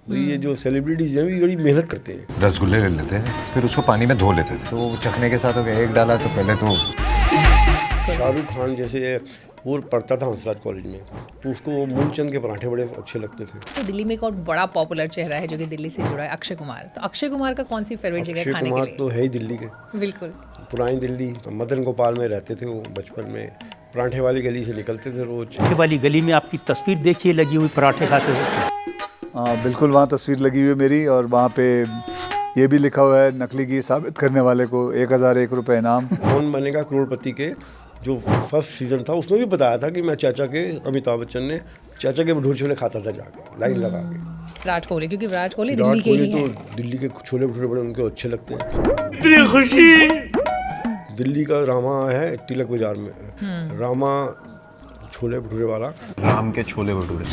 भाई ये जो सेलिब्रिटीज हैं बड़ी मेहनत करते हैं। रसगुल्ले ले लेते हैं, फिर उसको पानी में धो लेते थे, तो वो चखने के साथ हो गया। एक डाला तो पहले तो शाहरुख खान जैसे वो पढ़ता था हंसराज कॉलेज में, तो उसको मूलचंद के पराठे बड़े अच्छे लगते थे। तो दिल्ली में एक और बड़ा पॉपुलर चेहरा है जो कि दिल्ली से जुड़ा है, अक्षय कुमार। तो अक्षय कुमार का कौन सी फेवरेट जगह अक्षय खाने के कुमार लिए? तो है ही दिल्ली के, बिल्कुल। पुरानी दिल्ली मदन गोपाल में रहते थे वो बचपन में, पराठे वाली गली से निकलते थे रोज। पराठे वाली गली में आपकी तस्वीर देखिए लगी हुई पराठे खाते हुए। हाँ बिल्कुल, वहाँ तस्वीर लगी हुई है मेरी, और वहाँ पे ये भी लिखा हुआ है नकली घी साबित करने वाले को 1001 रुपये इनाम। कौन बनेगा करोड़पति के जो फर्स्ट सीजन था उसमें भी बताया था कि मैं चाचा के, अमिताभ बच्चन ने चाचा के भटूरे छोले खाता था जाके लाइन लगा के। विराट कोहली, क्योंकि विराट कोहली दिल्ली के ही तो हैं। दिल्ली के छोले भटूरे बड़े उनको अच्छे लगते हैं। दिल्ली का रामा है तिलक बाजार में, रामा छोले भटूरे वाला। राम के छोले भटूरे,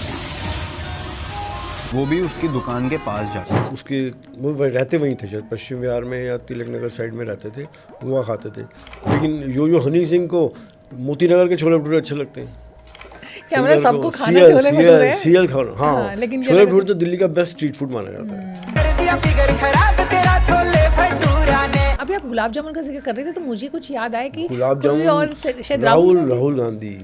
वो भी उसकी दुकान के पास जाके। उसके वो रहते वहीं थे, शायद पश्चिम बिहार में या तिलक नगर साइड में रहते थे, वहाँ खाते थे। लेकिन यो हनी सिंह को मोती नगर के छोले भटूरे अच्छे लगते हैं। क्या मतलब सबको खाना छोले भटूरे? सीएल खाना, हाँ, लेकिन छोले भटूरे तो दिल्ली का बेस्ट स्ट्रीट फूड माना जाता है। अभी आप गुलाब जामुन का जिक्र कर रहे थे तो मुझे कुछ याद आया कि गुलाब कोई जामुन और शायद राहुल गांधी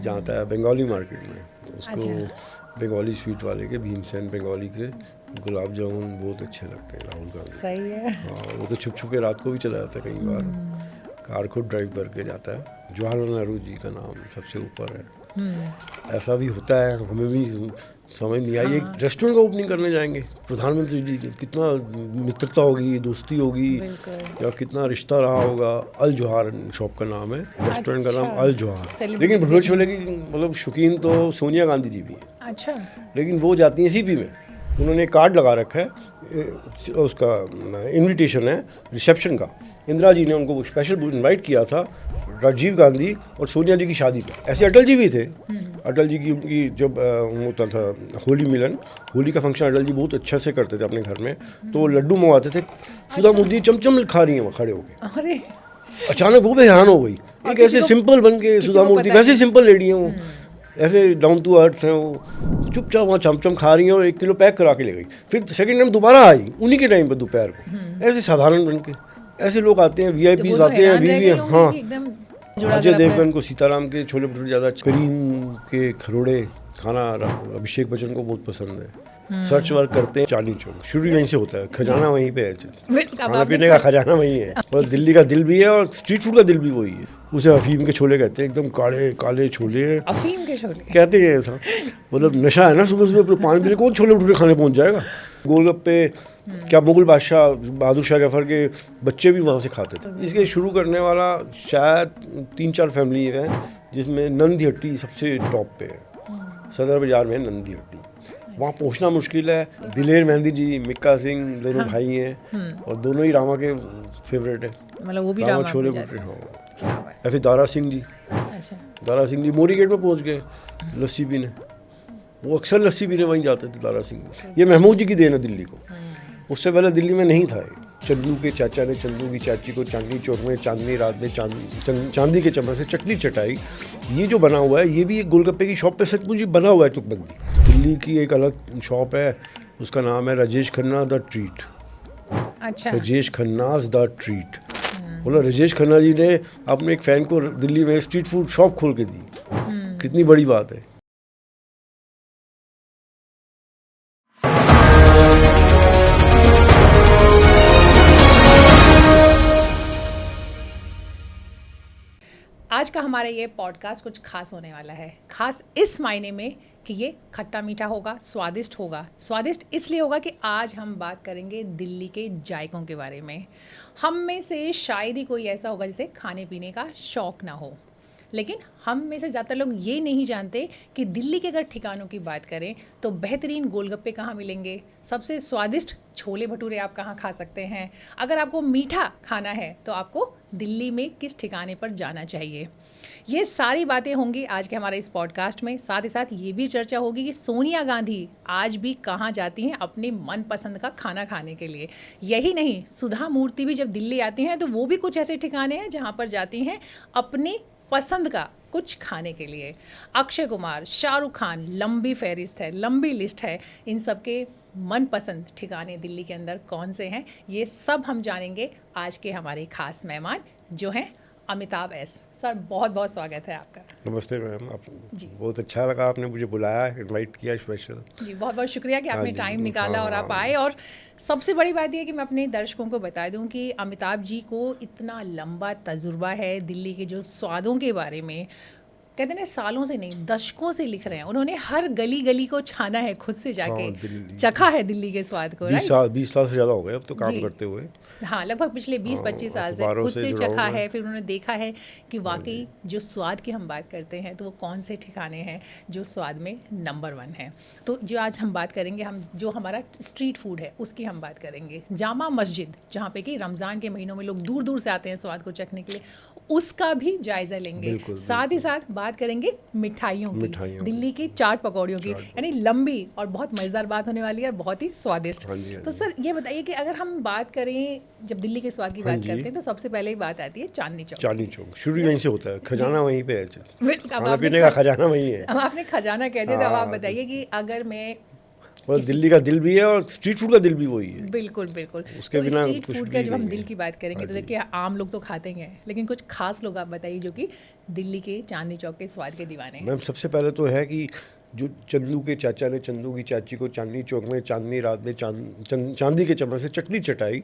जानता है बंगाली मार्केट में उसको। अच्छा। बंगाली स्वीट वाले के, भीमसेन बंगाली के गुलाब जामुन बहुत अच्छे लगते हैं राहुल गांधी। सही है। हाँ, वो तो छुप छुप के रात को भी चला जाता है कई बार, कार खुद ड्राइव करके जाता है। जवाहरलाल नेहरू जी का नाम सबसे ऊपर है। ऐसा भी होता है, हमें भी समझ नहीं आई। एक रेस्टोरेंट का ओपनिंग करने जाएंगे प्रधानमंत्री जी, कितना मित्रता होगी, दोस्ती होगी, या कितना रिश्ता रहा होगा। अल जोहार शॉप का नाम है, रेस्टोरेंट का नाम अल जोहार। लेकिन भटूरे छोले की मतलब शौकीन तो सोनिया गांधी जी भी है। अच्छा। लेकिन वो जाती हैं सीपी में, उन्होंने कार्ड लगा रखा है, उसका इनविटेशन है रिसेप्शन का। इंदिरा जी ने उनको स्पेशल इनवाइट किया था राजीव गांधी और सोनिया जी की शादी पे। ऐसे अटल जी भी थे। अटल जी की उनकी जब होता था होली मिलन, होली का फंक्शन अटल जी बहुत अच्छे से करते थे अपने घर में, तो लड्डू मंगवाते थे। सुधा मूर्ति चमचम खा रही हैं खड़े होके, अरे अचानक वो भी हैरान हो गई। एक ऐसे सिंपल बन के सुधा मूर्ति, वैसे सिंपल लेडी हैं वो, ऐसे डाउन टू अर्थ हैं वो, चुपचाप वहाँ चमचम खा रही हैं और 1 किलो पैक करा के ले गई। फिर सेकंड टाइम दोबारा आई उन्हीं के टाइम पर दोपहर को, ऐसे साधारण बन के। ऐसे लोग आते हैं, वीआईपीज आते हैं, बीवी। हाँ, अजय देवगन को सीताराम के छोले भटूरे ज़्यादा, करीम के खरोड़े खाना अभिषेक बच्चन को बहुत पसंद है। सर्च वर्क करते हैं चांदनी चौक, शुरू वहीं से होता है, खजाना वहीं पे है, खाना पीने का खजाना वहीं है। और दिल्ली का दिल भी है और स्ट्रीट फूड का दिल भी वही है। उसे अफीम के छोले कहते हैं, एकदम काले काले छोले हैं। अफीम के छोले कहते हैं ऐसा, मतलब नशा है ना। सुबह सुबह 5 बजे कौन छोले भटूरे खाने पहुंच जाएगा। गोलगप्पे क्या मुगल बादशाह बहादुर शाह जफर के बच्चे भी वहाँ से खाते थे। इसके शुरू करने वाला शायद 3-4 फैमिली है, जिसमें नंदी हट्टी सबसे टॉप पे है। सदर बाजार में नंदी हट्टी, वहाँ पहुँचना मुश्किल है। दिलेर मेहंदी जी, मिक्का सिंह दोनों भाई हैं, और दोनों ही रामा के फेवरेट है। मतलब वो भी रामा छोले भटूरे। हाँ, या फिर दारा सिंह जी। अच्छा। दारा सिंह जी मोरी गेट में पहुँच गए लस्सी पीने, वो अक्सर लस्सी पीने वहीं जाते थे दारा सिंह। ये महमूद जी की देन है दिल्ली को, उससे पहले दिल्ली में नहीं था ये। चंदू के चाचा ने चंदू की चाची को चांदनी चौक में चांदनी रात में चांदी के चम्मच से चटनी चटाई। ये जो बना हुआ है ये भी एक गोलगप्पे की शॉप पे सचमुच ही बना हुआ है तुकबंदी। दिल्ली की एक अलग शॉप है, उसका नाम है राजेश खन्ना द ट्रीट। अच्छा। Rajesh Khanna's the treat. बोला राजेश खन्ना जी ने अपने एक फ़ैन को दिल्ली में स्ट्रीट फूड शॉप खोल के दी, कितनी बड़ी बात है। आज का हमारा ये पॉडकास्ट कुछ खास होने वाला है। खास इस मायने में कि ये खट्टा मीठा होगा, स्वादिष्ट होगा। स्वादिष्ट इसलिए होगा कि आज हम बात करेंगे दिल्ली के जायकों के बारे में। हम में से शायद ही कोई ऐसा होगा जिसे खाने पीने का शौक़ ना हो, लेकिन हम में से ज़्यादातर लोग ये नहीं जानते कि दिल्ली के अगर ठिकानों की बात करें तो बेहतरीन गोलगप्पे कहाँ मिलेंगे, सबसे स्वादिष्ट छोले भटूरे आप कहाँ खा सकते हैं। अगर आपको मीठा खाना है तो आपको दिल्ली में किस ठिकाने पर जाना चाहिए। ये सारी बातें होंगी आज के हमारे इस पॉडकास्ट में। साथ ही साथ ये भी चर्चा होगी कि सोनिया गांधी आज भी कहाँ जाती हैं अपने मनपसंद का खाना खाने के लिए। यही नहीं, सुधा मूर्ति भी जब दिल्ली आती हैं तो वो भी कुछ ऐसे ठिकाने हैं जहाँ पर जाती हैं अपने पसंद का कुछ खाने के लिए। अक्षय कुमार, शाहरुख खान, लंबी फहरिस्त है, लंबी लिस्ट है। इन सब के मनपसंद ठिकाने दिल्ली के अंदर कौन से हैं, ये सब हम जानेंगे आज के हमारे खास मेहमान जो हैं अमिताभ एस। सर बहुत बहुत स्वागत है आपका। नमस्ते मैम, आप जी। बहुत अच्छा लगा आपने मुझे बुलाया, इनवाइट किया स्पेशल। जी बहुत बहुत शुक्रिया कि आपने जी, टाइम निकाला और आप हाँ। आए। और सबसे बड़ी बात यह है कि मैं अपने दर्शकों को बता दूं कि अमिताभ जी को इतना लंबा तजुर्बा है दिल्ली के जो स्वादों के बारे में। कहते हैं ना, सालों से नहीं दशकों से लिख रहे हैं उन्होंने। हर गली गली को छाना है खुद से जाके, दिल्ली। चखा है दिल्ली के स्वाद को। 20 साल से ज़्यादा हो गए अब तो काम जी। करते हुए। हाँ, लगभग पिछले 20-25 साल से अखबारों खुद से से जुड़ा चखा हुआ है। फिर उन्होंने देखा है कि वाकई जो स्वाद की हम बात करते हैं तो वो कौन से ठिकाने हैं जो स्वाद में नंबर 1 है। तो जो आज हम बात करेंगे, हम जो हमारा स्ट्रीट फूड है उसकी हम बात करेंगे। जामा मस्जिद, जहाँ पे कि रमज़ान के महीनों में लोग दूर दूर से आते हैं स्वाद को चखने के लिए, उसका भी जायज़ा लेंगे। बिल्कुल, साथ ही साथ बात करेंगे मिठाइयों मिठाइयों की, की। दिल्ली की चाट पकौड़ियों की। यानी लंबी और बहुत मज़ेदार बात होने वाली है और बहुत ही स्वादिष्ट। हाँ जी, हाँ तो जी। सर ये बताइए कि अगर हम बात करें, जब दिल्ली के स्वाद की हाँ बात जी। करते हैं तो सबसे पहले ही बात आती है चांदनी चौक। चांदनी चौक शुरू यहीं से होता है, खजाना वहीं पे है। बिल्कुल, अब खाना आपने पीने का खजाना वहीं है। अब आपने खजाना कह दिया, तो अब आप हाँ, बताइए कि अगर मैं और दिल्ली का दिल भी है और स्ट्रीट फूड का दिल भी वही है। बिल्कुल बिल्कुल उसके तो बिना स्ट्रीट कुछ फूड भी का जब हम नहीं दिल है। की बात करेंगे हाँ तो जी। देखिए आम लोग तो खाते ही हैं, लेकिन कुछ खास लोग आप बताइए जो कि दिल्ली के चांदनी चौक के स्वाद के दीवाने हैं। मैम सबसे पहले तो है कि जो चंदू के चाचा ने चंदू की चाची को चांदनी चौक में चांदनी रात में चांदी के चम्मच से चटनी चटाई,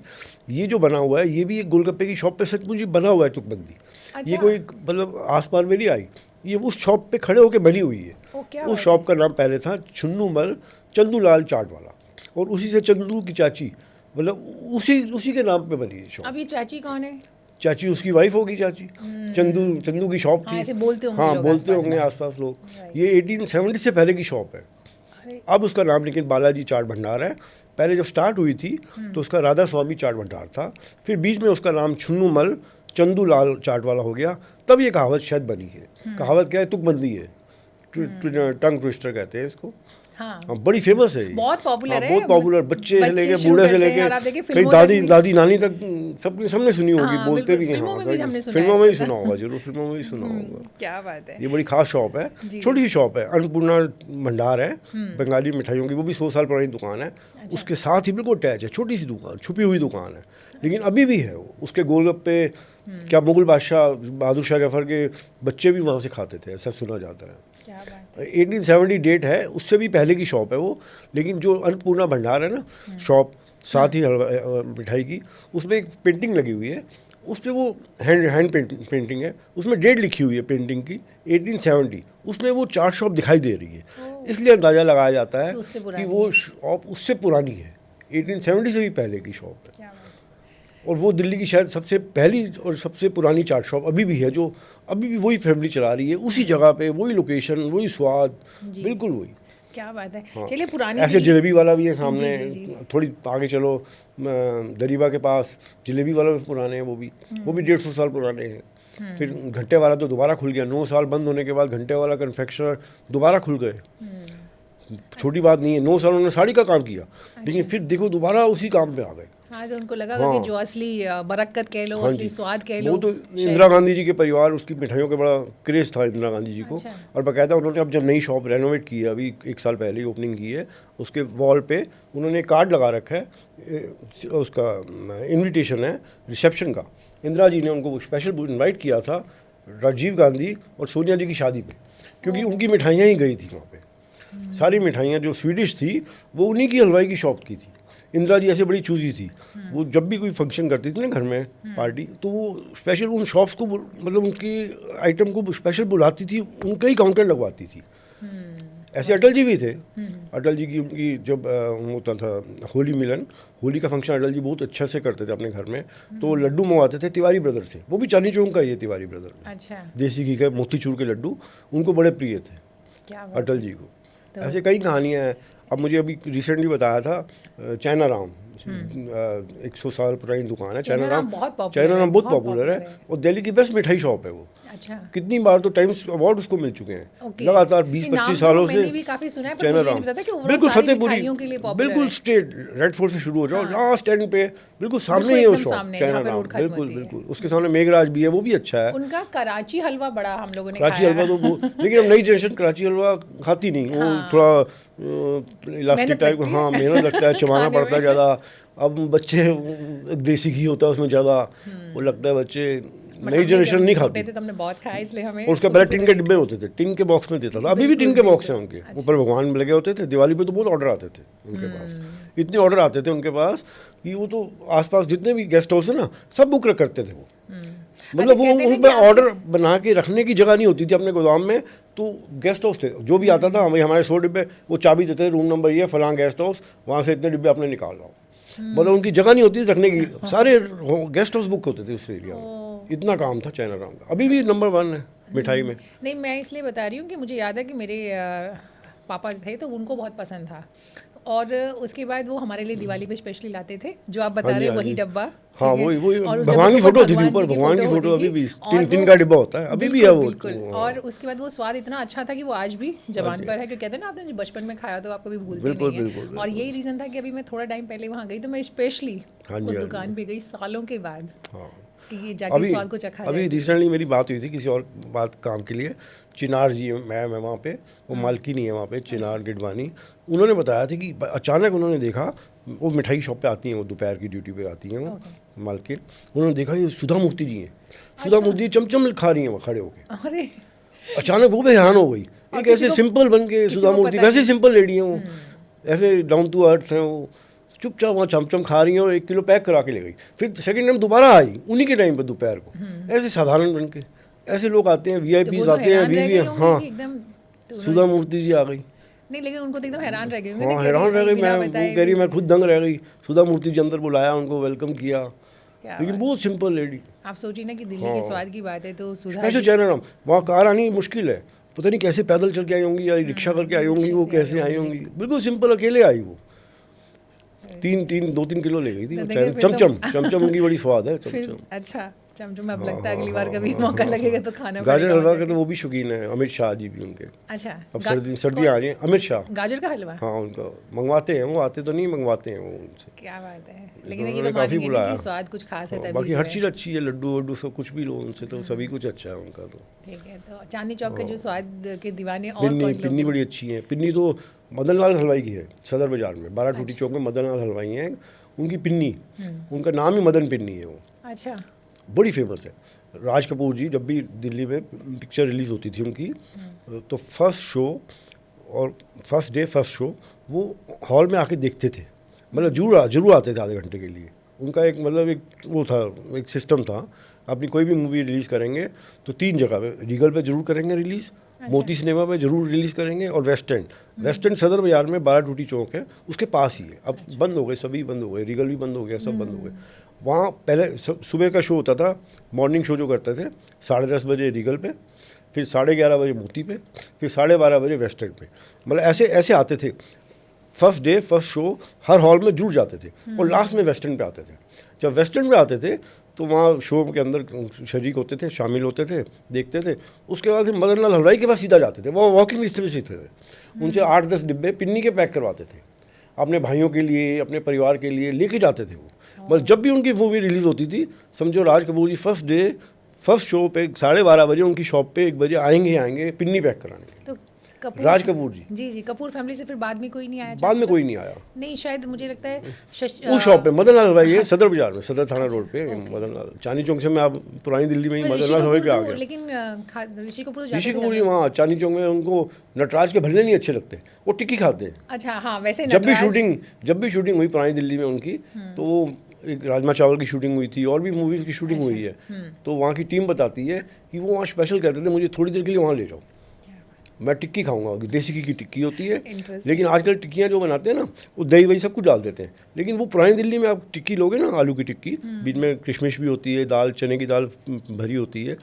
ये जो बना हुआ है ये भी एक गोलगप्पे की शॉप पे सचमुच ही बना हुआ है तुकबंदी। ये अच्छा। कोई मतलब आसपास में नहीं आई, ये उस शॉप पे खड़े होकर बनी हुई है। ओ, क्या उस बात शॉप का नाम पहले था छुन्नू मल चंदूलाल चाट वाला, और उसी से चंदू की चाची मतलब उसी के नाम पे बनी है शॉप। अब ये चाची कौन है? चाची उसकी वाइफ होगी चाची। चंदू की शॉप हाँ, थी। ऐसे बोलते होंगे हाँ लोग बोलते आसपास होंगे में। आसपास लोग। ये 1870 से पहले की शॉप है। अरे अब उसका नाम लेकिन बालाजी चाट भंडार है। पहले जब स्टार्ट हुई थी तो उसका राधा स्वामी चाट भंडार था, फिर बीच में उसका नाम छुन्नूमल चंदूलाल चाट वाला हो गया, तब ये कहावत शायद बनी है। कहावत क्या है, तुकबंदी है, टंग ट्विस्टर कहते हैं इसको। हाँ, हाँ, बड़ी फेमस है ये। बहुत पॉपुलर है। बहुत पॉपुलर, बच्चे से लेके शुरू बूढ़े से करते हैं लेके और आप देखिए कई फिल्मों तक दादी भी- दादी नानी तक सबने सुनी होगी, हाँ, बोलते बिल्कुल, भी हैं। फिल्मों में भी हाँ, हमने सुना फिल्मों है में ही इसका। सुना होगा, जरूर फिल्मों में ही सुना होगा। क्या बात है। ये बड़ी खास शॉप है, छोटी सी शॉप है, अन्नपूर्णा भंडार है बंगाली मिठाइयों की, वो भी 100 साल पुरानी दुकान है। उसके साथ ही बिल्कुल अटैच है, छोटी सी दुकान, छुपी हुई दुकान है, लेकिन अभी भी है वो। उसके गोलगप्पे क्या मुगल बादशाह बहादुर शाह जफर के बच्चे भी वहाँ से खाते थे, ऐसा सुना जाता है। क्या बात है। 1870 डेट है, उससे भी पहले की शॉप है वो। लेकिन जो अन्नपूर्णा भंडार है ना शॉप, साथ ही मिठाई की, उसमें एक पेंटिंग लगी हुई है, उस पर वो हैंड पेंटिंग है, उसमें डेट लिखी हुई है पेंटिंग की 1870। उसमें वो चाट शॉप दिखाई दे रही है, इसलिए अंदाज़ा लगाया जाता है तो उससे कि पुरानी वो शॉप उससे पुरानी है, 1870 से भी पहले की शॉप है। क्या बात है। और वो दिल्ली की शायद सबसे पहली और सबसे पुरानी चाट शॉप अभी भी है, जो अभी भी वही फैमिली चला रही है, उसी जगह पे, वही लोकेशन, वही स्वाद, बिल्कुल वही। क्या बात है। हाँ। चलिए पुरानी ऐसे दिल्ली- जलेबी वाला भी है सामने, जी, जी। थोड़ी आगे चलो दरीबा के पास जलेबी वाला भी पुराने हैं, वो भी 150 साल पुराने हैं। फिर घंटे वाला तो दोबारा खुल गया, 9 साल बंद होने के बाद घंटे वाला कन्फेक्शनर दोबारा खुल गए। छोटी बात नहीं है, 9 साल उन्होंने साड़ी का काम किया, लेकिन फिर देखो दोबारा उसी काम पे आ गए। हाँ, तो उनको लगा कि जो असली बरकत कह लो, हाँ असली जी। स्वाद कह लो। वो तो इंदिरा गांधी जी के परिवार, उसकी मिठाइयों का बड़ा क्रेज़ था इंदिरा गांधी जी को। अच्छा। और बाकायदा उन्होंने अब जब नई शॉप रेनोवेट की है, अभी 1 साल पहले ही ओपनिंग की है, उसके वॉल पे उन्होंने कार्ड लगा रखा है, उसका इनविटेशन है रिसेप्शन का। इंदिरा जी ने उनको स्पेशल इन्वाइट किया था राजीव गांधी और सोनिया जी की शादी पे, क्योंकि उनकी मिठाइयाँ ही गई थी वहाँ पे। सारी मिठाइयाँ जो स्वीडिश थी वो उन्हीं की हलवाई की शॉप की थी। इंदिरा जी ऐसे बड़ी चूजी थी, वो जब भी कोई फंक्शन करती थी ना घर में पार्टी, तो वो स्पेशल उन शॉप्स को मतलब उनकी आइटम को स्पेशल बुलाती थी, उनका ही काउंटर लगवाती थी। ऐसे अटल जी भी थे। अटल जी की उनकी जब होता था होली मिलन, होली का फंक्शन अटल जी बहुत अच्छे से करते थे अपने घर में, तो लड्डू मंगवाते थे तिवारी ब्रदर से, वो भी चांदनी चौक का ही है तिवारी ब्रदर। अच्छा, देसी घी के मोतीचूर के लड्डू उनको बड़े प्रिय थे क्या बात। अटल जी को। ऐसे कई कहानियाँ हैं। अब मुझे अभी रिसेंटली बताया था चाइना राम, 100 साल पुरानी दुकान है चाइना चाइना राम राम। बहुत popular चाइना है, राम बहुत बहुत पॉपुलर है popular है। और दिल्ली की बेस्ट मिठाई शॉप है वो। अच्छा। कितनी बार तो टाइम्स अवार्ड उसको मिल चुके हैं ओके। लगातार ये 20-25 नाम सालों तो से। मैंने भी काफी सुना है, पर चाइना मुझे नहीं राम पता था कि overall बिल्कुल सारी फतेहपुरी, मिठाइयों के लिए popular बिल्कुल है। स्ट्रेट रेड फोर्ट से शुरू हो जाओ लास्ट एंड पे बिल्कुल सामने ही है वो एकदम शॉप सामने, चाइना जहाँ पे राम, रोड खत्म बिल्कुल होती है। बिल्कुल उसके सामने मेघराज भी है, वो भी अच्छा है। उनका कराची हलवा बड़ा हम लोगों ने कराची खाया। हलवा तो वो लेकिन अब नई जनरेशन कराची हलवा खाती नहीं, वो हाँ। थोड़ा इलास्टिक मेहनत टाइप, लगती है। हाँ मेहनत लगता है, चबाना खाने पड़ता है में। ज़्यादा। अब बच्चे देसी घी होता है उसमें ज़्यादा, वो लगता है बच्चे बट नई हमने जनरेशन जब नहीं छोटे खाती। थे तो हमने बहुत खाया, इसलिए हमें और उसका उसी पहले से टिन के relate डिब्बे होते थे, टिन के बॉक्स में देता था, अभी भी टिन के बॉक्स हैं उनके ऊपर, भगवान लगे होते थे। दिवाली पे तो बहुत ऑर्डर आते थे उनके पास, इतने ऑर्डर आते थे उनके पास कि वो तो आसपास जितने भी गेस्ट हाउस है ना सब बुक करते थे वो। मतलब वो कहते थे उन कि पर आपके- ऑर्डर बना के रखने की जगह नहीं होती थी अपने गोदाम में, तो गेस्ट हाउस थे जो भी आता था भाई हमारे 100 डिब्बे, वो चाबी देते थे, रूम नंबर ये फलां गेस्ट हाउस, वहाँ से इतने डिब्बे अपने निकाल लाओ। मतलब उनकी जगह नहीं होती थी रखने की, सारे गेस्ट हाउस बुक होते थे उस एरिया में, इतना काम था चाइना राम का। अभी भी नंबर 1 है मिठाई में। नहीं, मैं इसलिए बता रही हूँ कि मुझे याद है कि मेरे पापा थे तो उनको बहुत पसंद था, और उसके बाद वो हमारे लिए दिवाली पे स्पेशली लाते थे, जो आप बता हाँ जी, रहे हैं हाँ वही जी। डब्बा। हाँ ठीक है? वही और उस भगवान डब्बे की के फोटो ऊपर होती थी ऊपर, भगवान की होती फोटो अभी थी, भी और तीन वो- तीन का डिब्बा होता है, अभी भी है वो। बिल्कुल। और उसके बाद वो स्वाद इतना अच्छा था कि वो आज भी जबान पर है, क्योंकि कहते हैं ना आपने जो बचपन में खाया तो आप कभी भूलते बिल्कुल, नहीं बिल्कुल, है। और यही रीज़न था कि अभी मैं थोड़ा टाइम पहले वहाँ गई तो मैं स्पेशली हाँ जी, उस हाँ जी। दुकान पे गई सालों के बाद, हाँ कि ये जाके स्वाद को चखा अभी जाए। रिसेंटली मेरी बात हुई थी किसी और बात काम के लिए, चिनार जी मैं वहाँ पे, वो मालकी नहीं है वहाँ पे, चिनार गिडवानी, उन्होंने बताया था कि अचानक उन्होंने देखा, वो मिठाई शॉप पे आती हैं, वो दोपहर की ड्यूटी पे आती हैं वो मालकिन, उन्होंने देखा ये सुधा मूर्ति जी हैं, सुधा मूर्ति चमचम खा रही हैं वो खड़े होके। अरे अचानक वो भी हैरान हो गई, एक किसी ऐसे को- सिंपल बन के सुधा को मूर्ति, पता वैसे नहीं। सिंपल लेडी हैं वो, ऐसे डाउन टू अर्थ हैं वो, चुपचाप वहाँ चमचम खा रही हैं और 1 किलो पैक करा के ले गई। फिर सेकंड टाइम दोबारा आई उन्हीं के टाइम पर दोपहर को, ऐसे साधारण बन के। ऐसे लोग आते हैं, तो वो वीआईपीज तो आते हैं, हैरान रह वीवी, गए होंगे हाँ कि एकदम, तो सुधा मूर्ति जी आ गई। नहीं, लेकिन उनको तो एकदम हैरान रह गए होंगे ना हाँ कि हैरान अरे रह गई, बिना मैं बताए वो कह रही भी- मैं खुद दंग रह गई। सुधा मूर्ति जी अंदर बुलाया, उनको वेलकम किया, क्या लेकिन बात। बहुत सिंपल लेडी। आप सोचिए ना कि दिल्ली के स्वाद की बात है तो सुधा स्पेशल जी- चाइना राम, वहाँ कार आनी मुश्किल है, पता नहीं कैसे पैदल चल के आई होंगी या रिक्शा करके आई होंगी, वो कैसे आई होंगी, बिल्कुल सिंपल अकेले आई वो। 2-3 किलो ले गई थी तो वो देखिए चाइना- फिर तो- चमचम, चमचम उनकी बड़ी स्वाद है, फिर चमचम। अच्छा चमचम, अब लगता है अगली बार कभी मौका लगेगा तो खाना गाजर पड़ेगा हलवा वहाँ के तो जाके। वो भी शौकीन है, अमित शाह जी भी उनके। अच्छा, अब सर्दियाँ आ रही हैं, अमित शाह, गाजर का हलवा, हाँ उनका मंगवाते हैं, वो आते तो नहीं, मंगवाते हैं वो उनसे। क्या बात है। लेकिन ये उन्होंने तो काफी मानेंगे नहीं बुलाया। कि स्वाद कुछ खास है हाँ, तभी बाकी जो हर है। चीज़ अच्छी है, लड्डू वड्डू सब कुछ भी लो उनसे तो सभी कुछ अच्छा है उनका तो। ठीक है, तो चांदनी चौक के जो स्वाद के दीवाने और पिन्नी कौन लोग पिन्नी हैं? बड़ी अच्छी है, पिन्नी तो मदन लाल हलवाई की है, सदर बाजार में 12 टूटी चौक में मदन लाल हलवाई हैं, उनकी पिन्नी, उनका नाम ही मदन पिन्नी है वो, अच्छा, बड़ी फेमस है। राज कपूर जी जब भी दिल्ली में पिक्चर रिलीज़ होती थी उनकी, तो फर्स्ट शो और फर्स्ट डे फर्स्ट शो वो हॉल में आके देखते थे, मतलब जरूर आते थे आधे घंटे के लिए। उनका एक मतलब एक वो था, एक सिस्टम था, अपनी कोई भी मूवी रिलीज़ करेंगे तो 3 जगह पे, रीगल पे जरूर करेंगे रिलीज़, मोती सिनेमा पे जरूर रिलीज़ करेंगे, और वेस्ट एंड सदर बाजार में 12 टूटी चौक है उसके पास ही है। अब बंद हो गए, सभी बंद हो गए, रीगल भी बंद हो गया, सब बंद हो गए। वहाँ पहले सुबह का शो होता था, मॉर्निंग शो जो करते थे 10:30 बजे रीगल पे, फिर 11:30 बजे मोती पे, फिर 12:30 बजे वेस्ट एंड पे, मतलब ऐसे ऐसे आते थे। फर्स्ट डे फर्स्ट शो हर हॉल में जुड़ जाते थे, और लास्ट में वेस्ट एंड पे आते थे। जब वेस्ट एंड पे आते थे तो वहाँ शो के अंदर शरीक होते थे, शामिल होते थे, देखते थे। उसके बाद फिर मदन लाल हलवाई के पास सीधा जाते थे, वो वॉकिंग डिस्टेंस ही थे, उनसे 8-10 डिब्बे पिन्नी के पैक करवाते थे, अपने भाइयों के लिए, अपने परिवार के लिए लेके जाते थे वो। मतलब जब भी उनकी मूवी रिलीज़ होती थी, समझो राज कपूर जी फर्स्ट डे फर्स्ट शो पे 12:30 बजे उनकी शॉप पे 1 बजे आएंगे पिन्नी पैक कराने के लिए। तो कपूर, राज कपूर जी, जी जी, कपूर फैमिली से फिर बाद में कोई नहीं आया? बाद में कोई नहीं आया नहीं, शायद मुझे लगता है उस शॉप पे। मदन लाल हलवाई है सदर बाजार में, सदर थाना रोड पे मदन लाल, चांदनी चौक से मैं आप पुरानी दिल्ली में ही पर मदन ऋषि लाल हलवाई पे आ कपूर तो- गया। लेकिन ऋषि कपूर तो जाते ऋषि थे कपूर जी ज्यादा। वहाँ चांदनी चौक में, उनको नटराज के भल्ले नहीं अच्छे लगते, वो टिक्की खाते हैं। अच्छा, हाँ, वैसे जब भी नटराज- शूटिंग हुई पुरानी दिल्ली में उनकी, तो वो एक राजमा चावल की शूटिंग हुई थी, और भी मूवीज़ की शूटिंग हुई है, तो वहाँ की टीम बताती है कि वो वहाँ स्पेशल कहते थे मुझे थोड़ी देर के लिए वहाँ ले जाओ, मैं टिक्की खाऊंगा, देसी घी की टिक्की होती है। Interesting. लेकिन आजकल टिक्कियाँ जो बनाते हैं ना, वो दही वही सब कुछ डाल देते हैं, लेकिन वो पुरानी दिल्ली में आप टिक्की लोगे ना, आलू की टिक्की, बीच में किशमिश भी होती है, दाल चने की दाल भरी होती है,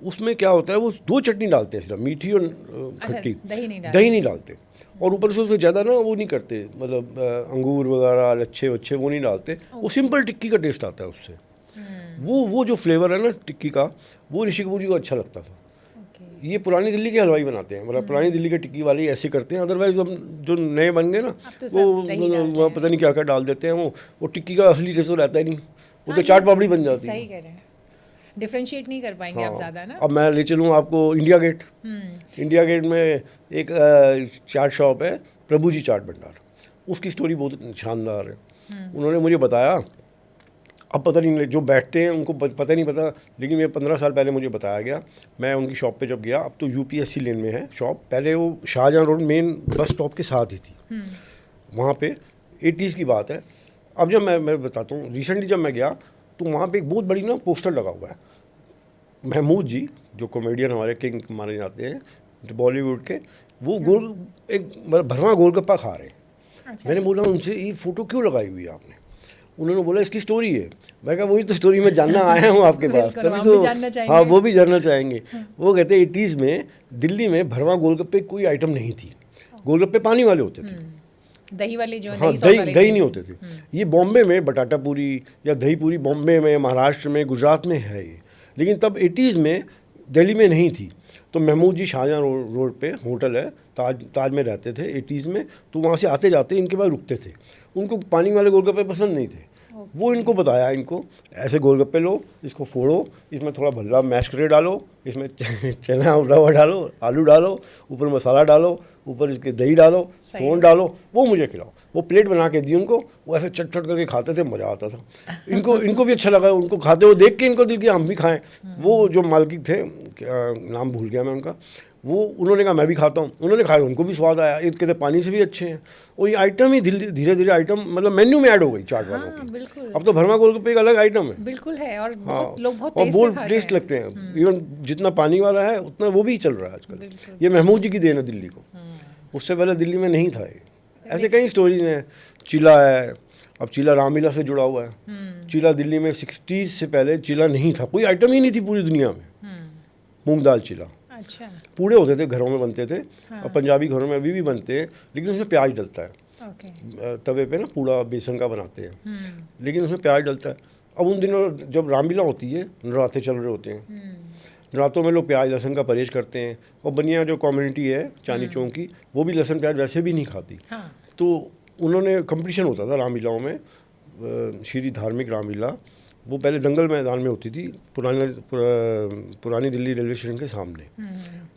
उसमें क्या होता है वो 2 चटनी डालते हैं सिर्फ, मीठी और खट्टी, दही नहीं डालते। दही नहीं डालते, और ऊपर से उससे ज़्यादा ना वो नहीं करते, मतलब अंगूर वगैरह लच्छे वच्छे वो नहीं डालते, वो सिंपल टिक्की का टेस्ट आता है उससे। वो जो फ्लेवर है ना टिक्की का, वो ऋषि कपूर जी को अच्छा लगता था। ये पुरानी दिल्ली के हलवाई बनाते हैं, मतलब पुरानी दिल्ली के टिक्की वाले ऐसे करते हैं। अदरवाइज हम जो नए बन गए ना, तो सब दही डालते वो पता नहीं क्या क्या डाल देते हैं। वो टिक्की का असली टेस्ट तो रहता ही नहीं, वो तो चाट पापड़ी बन जाती है। सही कह रहे हैं, डिफरेंशिएट नहीं कर पाएंगे आप ज़्यादा ना। अब मैं ले चलूँ आपको इंडिया गेट। इंडिया गेट में एक चाट शॉप है, प्रभु जी चाट भंडार। उसकी स्टोरी बहुत शानदार है। उन्होंने मुझे बताया, अब पता नहीं जो बैठते हैं उनको पता नहीं पता, लेकिन ये 15 साल पहले मुझे बताया गया। मैं उनकी शॉप पे जब गया, अब तो UPSC लेन में है शॉप, पहले वो Shahjahan road main bus stop के साथ ही थी। वहाँ पे 80s की बात है। अब जब मैं बताता हूँ, रिसेंटली जब मैं गया तो वहाँ पे एक बहुत बड़ी ना पोस्टर लगा हुआ है। महमूद जी जो कॉमेडियन हमारे किंग माने जाते हैं, जो बॉलीवुड के, वो एक भरवा गोलगप्पा खा रहे हैं। मैंने बोला उनसे, ये फ़ोटो क्यों लगाई हुई है आपने? उन्होंने बोला इसकी स्टोरी है। मैं कहा वही तो स्टोरी में जानना आया हूँ आपके पास, तभी तो। हाँ, वो भी जानना चाहेंगे। वो कहते हैं 80s में दिल्ली में भरवा गोलगप्पे कोई आइटम नहीं थी। गोलगप्पे पानी वाले होते थे, दही वाले जो हाँ, दही नहीं होते थे। ये बॉम्बे में बटाटा पूरी या दही पूरी बॉम्बे में, महाराष्ट्र में, गुजरात में है ये, लेकिन तब 80s में दिल्ली में नहीं थी। तो महमूद जी शाहजहाँ रोड पे होटल है, ताज में रहते थे 80s में। तो वहाँ से आते जाते इनके पास रुकते थे। उनको पानी वाले गोलगप्पे पसंद नहीं थे। वो इनको बताया, इनको ऐसे गोलगप्पे लो, इसको फोड़ो, इसमें थोड़ा भल्ला मैश करके डालो, इसमें चना रवा डालो, आलू डालो, ऊपर मसाला डालो, ऊपर इसके दही डालो, सोन डालो, वो मुझे खिलाओ। वो प्लेट बना के दी उनको, वो ऐसे चट चट करके खाते थे, मज़ा आता था। इनको भी अच्छा लगा, उनको खाते हुए देख के इनको दिल किया हम भी खाएं। वो जो मालिक थे, क्या नाम भूल गया मैं उनका, वो उन्होंने कहा मैं भी खाता हूँ। उन्होंने खाया, उनको भी स्वाद आया। ये कहते पानी से भी अच्छे हैं। और ये आइटम ही धीरे धीरे आइटम मतलब मेन्यू में ऐड हो गई चाट वालों की। बिल्कुल। अब तो भरमा गोलगप्पे एक अलग आइटम है। बिल्कुल है, और हाँ, लोग बहुत टेस्ट लगते हैं। इवन जितना पानी वाला है उतना वो भी चल रहा है आजकल। ये महमूद जी की देन है दिल्ली को, उससे पहले दिल्ली में नहीं था ये। ऐसे कई स्टोरीज हैं। चीला है, अब चीला रामलीला से जुड़ा हुआ है। चीला दिल्ली में 60s से पहले चीला नहीं था, कोई आइटम ही नहीं थी पूरी दुनिया में। मूंग दाल चीला, अच्छा, पूड़े होते थे, घरों में बनते थे। और पंजाबी घरों में अभी भी बनते हैं, लेकिन उसमें प्याज डलता है। तवे पे ना पूड़ा बेसन का बनाते हैं, लेकिन उसमें प्याज डलता है। अब उन दिनों जब रामलीला होती है, नवरात्रे चल रहे होते हैं, नवरात्रों में लोग प्याज लहसुन का परहेज करते हैं। और बनिया जो कम्युनिटी है चांदनी चौक की, वो भी लहसुन प्याज वैसे भी नहीं खाती। तो उन्होंने कंपटीशन होता था रामलीलाओं में, श्री धार्मिक रामलीला। वो पहले दंगल मैदान में होती थी, पुरानी दिल्ली रेलवे स्टेशन के सामने।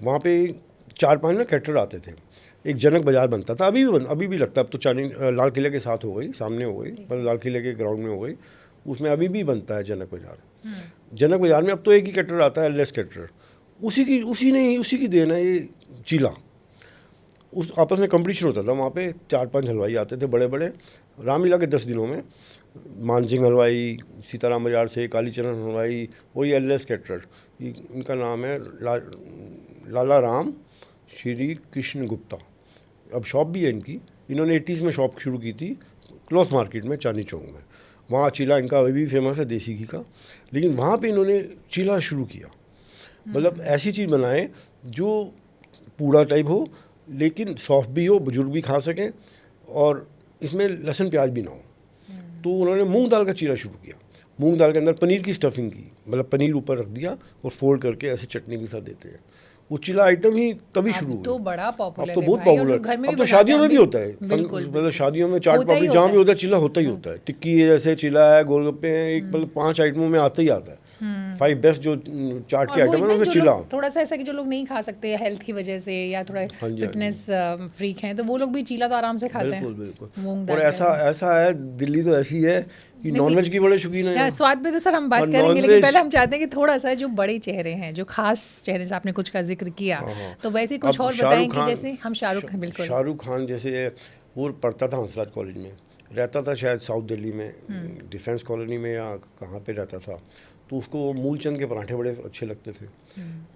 वहाँ पे 4-5 ना कैटर आते थे। एक जनक बाजार बनता था, अभी भी लगता है। अब तो लाल किले के साथ हो गई, सामने हो गई, मतलब लाल किले के ग्राउंड में हो गई। उसमें अभी भी बनता है जनक बाजार। जनक बाजार में अब तो एक ही कैटर आता है, LS कैटर। उसी की देन है ये चीला। उस आपस में कंपटीशन होता था वहाँ पे। 4-5 हलवाई आते थे बड़े बड़े। रामलीला के 10 दिनों में मानसिंह हलवाई, सीताराम बाजार से कालीचरण हलवाई, वही LS कैटर, इनका नाम है लाला राम श्री कृष्ण गुप्ता। अब शॉप भी है इनकी। इन्होंने 80s में शॉप शुरू की थी क्लॉथ मार्केट में, चांदनी चौक में। वहाँ चीला इनका अभी भी फेमस है, देसी घी का। लेकिन वहाँ पे इन्होंने चीला शुरू किया, मतलब ऐसी चीज़ बनाए जो पूड़ा टाइप हो, लेकिन सॉफ्ट भी हो, बुजुर्ग भी खा सकें, और इसमें लहसुन प्याज भी ना हो। तो उन्होंने मूंग दाल का चीला शुरू किया। मूंग दाल के अंदर पनीर की स्टफिंग की, मतलब पनीर ऊपर रख दिया और फोल्ड करके ऐसे चटनी के साथ देते हैं। वो चीला आइटम ही तभी शुरू हुआ। तो बड़ा पॉपुलर, अब तो बहुत पॉपुलर। अब तो शादियों में भी होता है, मतलब शादियों में चाट पापड़ी जहाँ भी होता है, चीला होता ही होता है। टिक्की है, जैसे चीला है, गोलगप्पे हैं, एक मतलब 5 आइटमों में आता ही आता है। 5 बेस्ट जो चाट के आइटम है उसमें चीला। थोड़ा सा ऐसा कि जो लोग नहीं खा सकते हेल्थ की वजह से, या थोड़ा फिटनेस फ्रीक हैं, तो वो लोग भी चीला तो आराम से खाते हैं। बिल्कुल। और ऐसा है, दिल्ली तो ऐसी है कि नॉनवेज की बड़े शौकीन है। स्वाद पे तो सर हम बात करेंगे, लेकिन पहले हम चाहते हैं कि थोड़ा सा जो बड़े चेहरे हैं, जो खास चेहरे से आपने कुछ का जिक्र किया, तो वैसे कुछ और बताएंगे। जैसे हम शाहरुख खान जैसे, वो पढ़ता था हंसराज कॉलेज में, रहता था शायद साउथ दिल्ली में, डिफेंस कॉलोनी में या कहाँ पे रहता था। तो उसको मूलचंद के पराठे बड़े अच्छे लगते थे।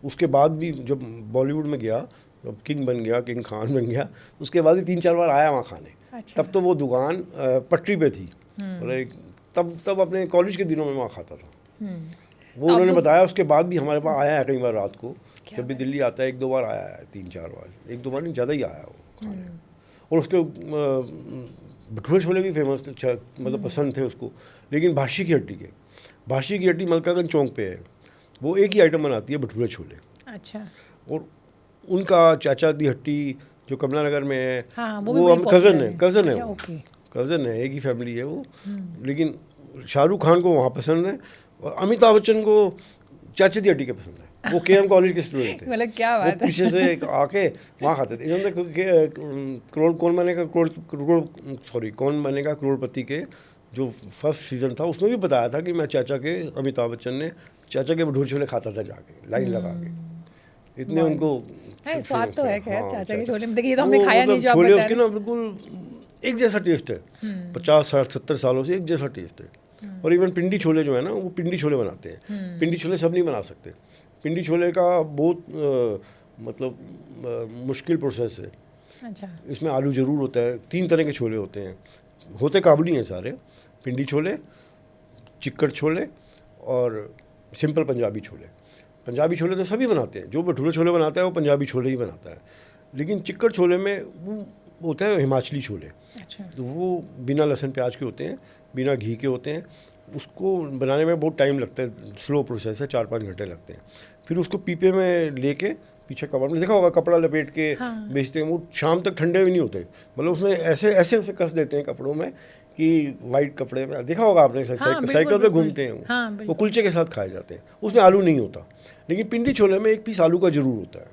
उसके बाद भी जब बॉलीवुड में गया, जब किंग बन गया, किंग खान बन गया, उसके बाद भी 3-4 बार आया वहाँ खाने। तब तो वो दुकान पटरी पे थी, तब अपने कॉलेज के दिनों में वहाँ खाता था। वो उन्होंने बताया। उसके बाद भी हमारे पास आया है कई बार रात को, जब भी दिल्ली आता है 1-2 बार आया है, 3-4 बार, 1-2 बार नहीं, ज़्यादा ही आया वो खाने। और उसके भटूरे छोले भी फेमस थे, मतलब पसंद थे उसको। लेकिन भाशी की हट्टी मलकागंज चौक पे है, वो एक ही आइटम बनाती है, भटूरे छोले। अच्छा। और उनका चाचा दी हट्टी जो कमला नगर में है, हाँ, वो भी वो बड़ी हम popular कज़न है, है। कज़न है अच्छा, वो, ओके। कज़न है, एक ही फैमिली है वो। लेकिन शाहरुख खान को वहाँ पसंद है और अमिताभ बच्चन को चाचा दी हट्टी के पसंद है। वो KM कॉलेज के स्टूडेंट थे। मतलब क्या वो बात है। पीछे से आके वहाँ खाते थे। इन्होंने कौन बनेगा करोड़पति के जो फर्स्ट सीजन था उसमें भी बताया था कि मैं चाचा के, अमिताभ बच्चन ने चाचा के भटूरे छोले खाता था जाके लाइन लगा के। इतने उनको है, स्वाद तो है खैर हाँ, चाचा के छोले में। देखिए ये तो हमने वो खाया नहीं मतलब जो आप छोले बता उसके रहे ना बिल्कुल एक जैसा टेस्ट है। 50-60-70 सालों से एक जैसा टेस्ट है। और इवन पिंडी छोले जो है ना, वो पिंडी छोले बनाते हैं। पिंडी छोले सब नहीं बना सकते। पिंडी छोले का बहुत मतलब मुश्किल प्रोसेस है। हैं। अच्छा, इसमें आलू ज़रूर होता है। 3 तरह के छोले होते हैं, होते काबुली हैं सारे। पिंडी छोले, चिक्कड़ छोले और सिंपल पंजाबी छोले। पंजाबी छोले तो सभी बनाते हैं, जो भटूरे छोले बनाता है वो पंजाबी छोले ही बनाता है। लेकिन चिक्कड़ छोले में वो होता है हिमाचली छोले, अच्छा। तो वो बिना लहसुन प्याज के होते हैं, बिना घी के होते हैं। उसको बनाने में बहुत टाइम लगता है, स्लो प्रोसेस है, 4-5 घंटे लगते हैं। फिर उसको पीपे में लेके पीछे कवर में, देखा होगा कपड़ा लपेट के बेचते हैं, वो शाम तक ठंडे भी नहीं होते। मतलब उसमें ऐसे ऐसे उसे कस देते हैं कपड़ों में कि वाइट कपड़े में, देखा होगा आपने, बिल्कुल, साइकिल पे बिल्कुल। घूमते हैं हाँ, वो बिल्कुल। कुलचे के साथ खाए जाते हैं। उसमें आलू नहीं होता। लेकिन पिंडी छोले में एक पीस आलू का ज़रूर होता है।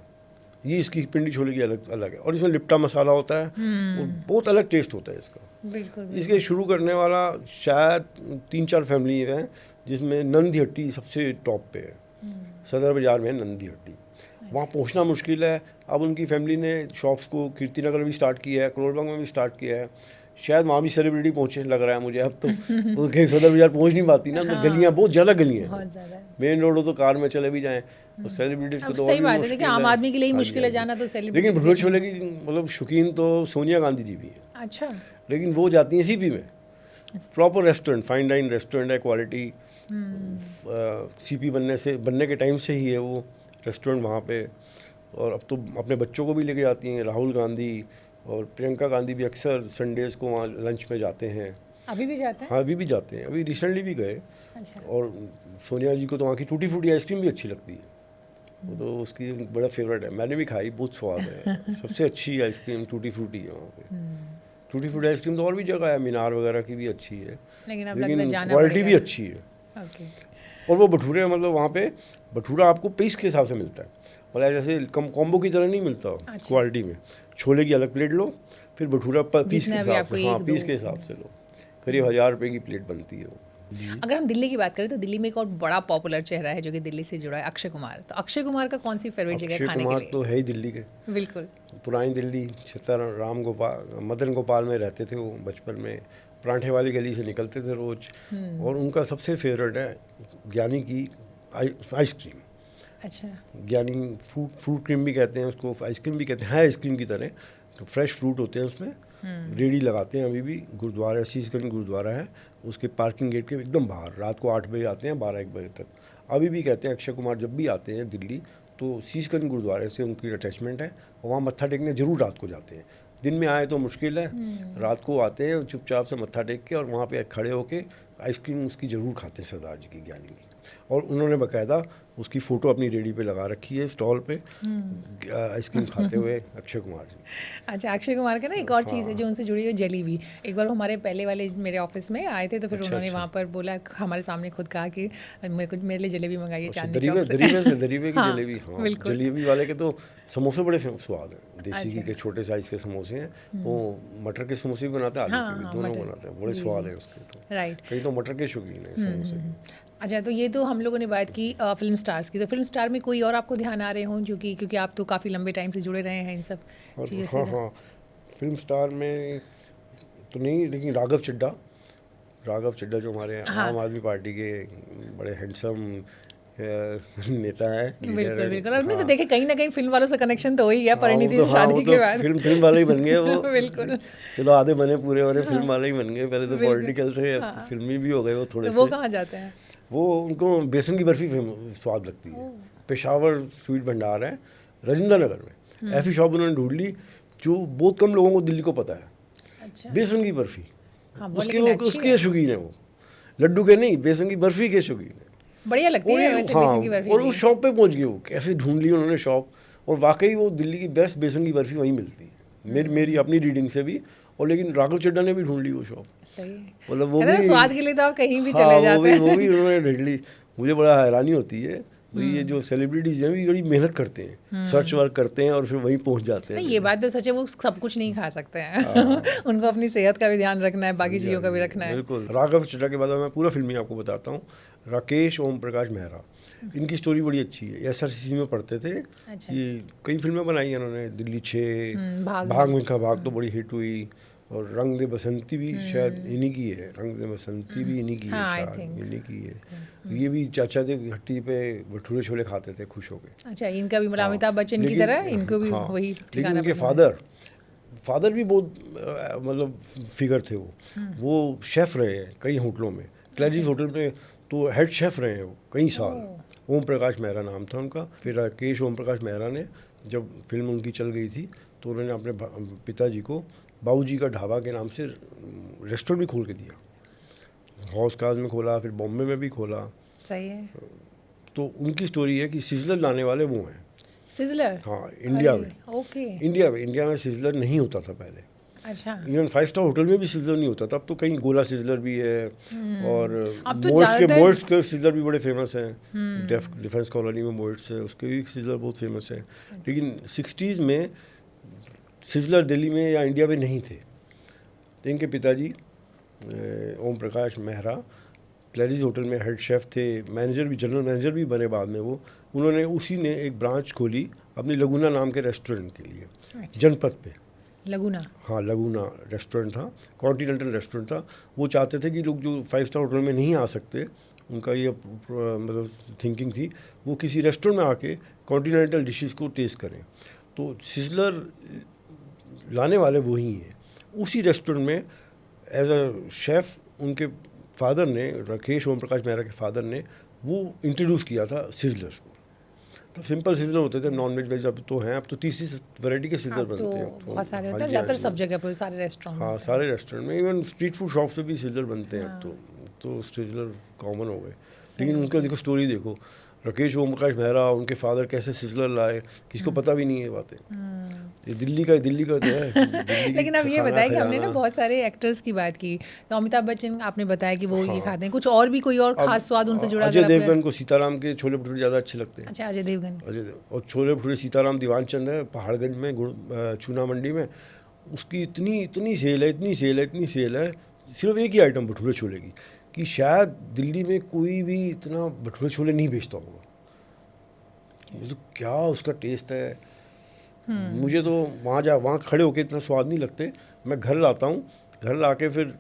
ये इसकी पिंडी छोले की अलग अलग है। और इसमें लिप्टा मसाला होता है, वो बहुत अलग टेस्ट होता है इसका। बिल्कुल। इसके शुरू करने वाला शायद 3-4 फैमिली हैं, जिसमें नंदी हट्टी सबसे टॉप पे है। सदर बाज़ार में है नंदी हट्टी। वहाँ पहुँचना मुश्किल है। अब उनकी फैमिली ने शॉप्स को कीर्ति नगर में भी स्टार्ट किया है, करोड़बाग में भी स्टार्ट किया है। शायद वहाँ भी सेलिब्रिटी पहुँचे लग रहा है मुझे अब तो। वो कहीं सदर बाज़ार पहुँच नहीं पाती ना, तो गलियाँ बहुत ज़्यादा गलियाँ हैं। बहुत ज़्यादा है। मेन रोड हो तो कार में चले भी जाएँ, और सेलिब्रिटीज़ को अब तो सही और भी बात है, मुश्किल देखिए आम आदमी के लिए ही हाँ जी, मुश्किल है हाँ जी। जाना, तो सेलिब्रिटी लेकिन भटूरे छोले की मतलब शौकीन तो सोनिया गांधी जी भी हैं। अच्छा, लेकिन वो जाती हैं CP में, proper restaurant, fine dine restaurant है, क्वालिटी। CP बनने के टाइम से ही है वो रेस्टोरेंट वहाँ पे। और अब तो अपने बच्चों को भी लेके जाती हैं। राहुल गांधी और प्रियंका गांधी भी अक्सर संडेज़ को वहाँ लंच में जाते हैं। अभी भी जाते हैं। हाँ, अभी भी जाते हैं, अभी रिसेंटली भी गए। अच्छा, और सोनिया जी को तो वहाँ की टूटी फ्रूटी आइसक्रीम भी अच्छी लगती है। वो तो उसकी बड़ा फेवरेट है, मैंने भी खाई, बहुत स्वाद है। सबसे अच्छी आइसक्रीम टूटी फ्रूटी है वहाँ पे। टूटी फ्रूटी आइसक्रीम तो और भी जगह है, मीनार वगैरह की भी अच्छी है, लेकिन अब लगता है लेकिन जाना क्वालिटी भी पड़ेगा। अच्छी है। ओके, और वो भटूरे मतलब वहाँ पे भटूरा आपको पीस के हिसाब से मिलता है, और ऐसे कॉम्बो की तरह नहीं मिलता क्वालिटी में। छोले की अलग प्लेट लो, फिर भटूरा पीस के जितने अभी हिसाब आपको से, हाँ एक, पीस दो। के हिसाब से लो। करीब 1000 रुपये की प्लेट बनती है वो। अगर हम दिल्ली की बात करें तो दिल्ली में एक और बड़ा पॉपुलर चेहरा है जो कि दिल्ली से जुड़ा है, अक्षय कुमार। तो अक्षय कुमार का कौन सी फेवरेट जगह है अक्षय खाने के कुमार लिए? तो है ही दिल्ली के, बिल्कुल। पुरानी दिल्ली, सीताराम गोपाल, मदन गोपाल में रहते थे वो बचपन में। परांठे वाली गली से निकलते थे रोज। और उनका सबसे फेवरेट है ज्ञानी की आइसक्रीम। अच्छा, ज्ञानी फ्रूट क्रीम भी कहते हैं उसको, आइसक्रीम भी कहते हैं, है आइसक्रीम की तरह। तो फ्रेश फ्रूट होते हैं उसमें, रेडी लगाते हैं। अभी भी गुरुद्वारा, शीशगंज गुरुद्वारा है, उसके पार्किंग गेट के एकदम बाहर रात को 8 बजे आते हैं, 12-1 बजे तक। अभी भी कहते हैं अक्षय कुमार जब भी आते हैं दिल्ली तो शीशगंज गुरुद्वारे से उनकी अटैचमेंट है, और वहाँ मत्था टेकने ज़रूर रात को जाते हैं। दिन में आए तो मुश्किल है, रात को आते हैं चुपचाप से मत्था टेक के, और वहाँ पे खड़े होके आइसक्रीम उसकी ज़रूर खाते हैं, सरदार जी की, ज्ञानी की। और उन्होंने बाकायदा उसकी फ़ोटो अपनी रेडी पे लगा रखी है स्टॉल पे, आइसक्रीम खाते हुए अक्षय कुमार जी। अच्छा, अक्षय कुमार का ना एक और चीज़ है जो उनसे जुड़ी हुई, जलेबी। एक बार हमारे पहले वाले मेरे ऑफिस में आए थे, तो फिर उन्होंने वहाँ पर बोला, हमारे सामने खुद कहा कि मेरे लिए जलेबी मंगाइए चांदनी चौक से। दरीबे की हाँ, जलेबी, हाँ। बिल्कुल। जलेबी वाले के तो समोसे बड़े स्वाद हैं। देसी घी के छोटे साइज़ के समोसे हैं, वो मटर के समोसे भी बनाते हैं, आलू के भी, दोनों बनाते हैं, बड़े स्वाद है उसके तो। राइट। कई तो मटर के शौकीन है समोसे। अच्छा, तो ये तो हम लोगों ने बात की फिल्म स्टार्स की। तो फिल्म स्टार में कोई और आपको ध्यान आ रहे हों जो कि, क्योंकि आप तो काफ़ी लंबे टाइम से जुड़े रहे हैं इन सब चीज़ों से? हाँ हाँ, फिल्म स्टार में तो नहीं, लेकिन राघव चड्ढा जो हमारे आम आदमी पार्टी के बड़े हैंडसम नेता है, बिल्कुल बिल्कुल। और नहीं तो देखे, कहीं ना कहीं फिल्म वालों से कनेक्शन तो हो ही गया परिणीति से हाँ, शादी वो के तो बाद। फिल्म वाले ही बन गए वो। बिल्कुल। चलो आधे बने पूरे वाले फिल्म वाले ही बन गए, पहले तो पॉलिटिकल थे, अब तो फिल्मी भी हो गए वो थोड़े तो से। वो कहाँ जाते हैं? वो उनको बेसन की बर्फ़ी स्वाद लगती है। पेशावर स्वीट भंडार है राजेंद्र नगर में, ऐसी शॉप उन्होंने ढूंढ ली जो बहुत कम लोगों को दिल्ली को पता है। अच्छा, बेसन की बर्फ़ी, हाँ, उसके शौकीन है वो, लड्डू के नहीं, बेसन की बर्फ़ी के शौकीन है। बढ़िया लगती है वैसे बेसन की बर्फी और भी। उस शॉप पे पहुंच गए वो, कैसे ढूंढ ली उन्होंने शॉप, और वाकई वो दिल्ली की बेस्ट बेसन की बर्फ़ी वहीं मिलती है, मेरी अपनी रीडिंग से भी। और लेकिन राघव चड्ढा ने भी ढूंढ ली वो शॉप, सही है। मतलब वो कहते हैं भी ना, स्वाद के लिए तो आप कहीं भी हाँ, चले जाते हैं। वो भी उन्होंने ढूंढ ली। मुझे बड़ा हैरानी होती है भाई, ये जो सेलिब्रिटीज़ हैं भी बड़ी मेहनत करते हैं, सर्च वर्क करते हैं और फिर वहीं पहुंच जाते हैं। नहीं, ये बात तो सच है, वो सब कुछ नहीं खा सकते हैं। उनको अपनी सेहत का भी ध्यान रखना है, बाकी चीज़ों का भी रखना है। बिल्कुल। राघव चड्ढा के बाद मैं पूरा फिल्म ही आपको बताता हूँ। राकेश ओम प्रकाश मेहरा, इनकी स्टोरी बड़ी अच्छी है। SRCC में पढ़ते थे, अच्छा। ये कई फिल्में बनाई हैं इन्होंने, दिल्ली 6, भाग भाग मिल्खा भाग तो बड़ी हिट हुई, और रंग दे बसंती भी शायद इन्हीं की है, रंग दे बसंती भी इन्हीं की है, हाँ, I शायद think। इन्हीं की है। ये भी चाचा थे हट्टी पे भटूरे छोले खाते थे खुश होके। अच्छा, इनका भी मतलब हाँ, अमिताभ बच्चन की लेकिन- तरह इनको भी हाँ, वही लेकिन ठिकाना उनके पसंद है। फादर भी बहुत मतलब फिगर थे वो शेफ़ रहे हैं कई होटलों में, क्लैरिस होटल में तो हेड शेफ़ रहे हैं वो कई साल। ओम प्रकाश मेहरा नाम था उनका। फिर राकेश ओम प्रकाश मेहरा ने जब फिल्म उनकी चल गई थी तो उन्होंने अपने पिताजी को बाबूजी का ढाबा के नाम से रेस्टोरेंट भी खोल के दिया, हौस काज में खोला, फिर बॉम्बे में भी खोला। सही है। तो उनकी स्टोरी है कि सिजलर लाने वाले वो हैं। सिजलर? हाँ, इंडिया में। ओके। इंडिया में सिजलर नहीं होता था पहले। अच्छा। इवन 5 स्टार होटल में भी सिजलर नहीं होता था। अब तो कहीं गोला सिजलर भी है, और अब तो मोइट्स के सिजलर भी बड़े फेमस हैं। डिफेंस कॉलोनी में मोइट्स है, उसके भी सिजलर बहुत फेमस है। लेकिन 60s में सिजलर दिल्ली में या इंडिया में नहीं थे। तो इनके पिताजी ओम प्रकाश मेहरा क्लैरिस होटल में हेड शेफ़ थे, मैनेजर भी, जनरल मैनेजर भी बने बाद में वो। उन्होंने उसी ने एक ब्रांच खोली अपनी लगुना नाम के रेस्टोरेंट के लिए, जनपद पे। लगुना? हाँ, लगुना रेस्टोरेंट था, कॉन्टिनेंटल रेस्टोरेंट था। वो चाहते थे कि लोग जो 5 स्टार होटल में नहीं आ सकते, उनका ये मतलब थिंकिंग थी, वो किसी रेस्टोरेंट में आके कॉन्टिनेंटल डिशेस को टेस्ट करें। तो सिजलर लाने वाले वही हैं। उसी रेस्टोरेंट में एज अ शेफ़ उनके फादर ने, राकेश ओम प्रकाश मेहरा के फादर ने, वो इंट्रोड्यूस किया था सिजलर्स को। तो सिंपल सिजलर होते थे, नॉन वेज वेज अब तो हैं, अब तो 30 वैरायटी के सिजलर अब तो बनते हैं। अब तो बहुत सारे हाँ होते हैं, जी, ज़्यादातर हाँ सब जी। जगह पर, सारे रेस्टोरेंट हाँ, में। सारे रेस्टोरेंट में, इवन स्ट्रीट फूड शॉप पे भी सिजलर बनते हैं अब तो सिजलर कॉमन हो गए। लेकिन उनका देखो स्टोरी देखो, राकेश ओम प्रकाश मेहरा, उनके फादर कैसे सिजलर लाए, किसको पता भी नहीं है बातें। ये दिल्ली का तो है। दिल्ली लेकिन अब ये खाना बताया कि हमने ना खजाना। बहुत सारे एक्टर्स की बात की, तो अमिताभ बच्चन आपने बताया कि वो ये खाते हैं, कुछ और भी कोई और खास स्वाद उनसे जुड़ा? अजय अगर आपको- देवगन को सीताराम के छोले भटूरे ज़्यादा अच्छे लगते हैं। अच्छा, अजय देवगन। और छोले भटूरे सीताराम दीवानचंद है पहाड़गंज में, चूना मंडी में, उसकी इतनी सेल है सिर्फ एक ही आइटम भटूरे छोले की, कि शायद दिल्ली में कोई भी इतना भटूरे छोले नहीं बेचता होगा। तो क्या उसका टेस्ट है, मुझे तो वहाँ खड़े होके इतना स्वाद नहीं लगते। मैं घर लाता हूँ, घर ला के फिर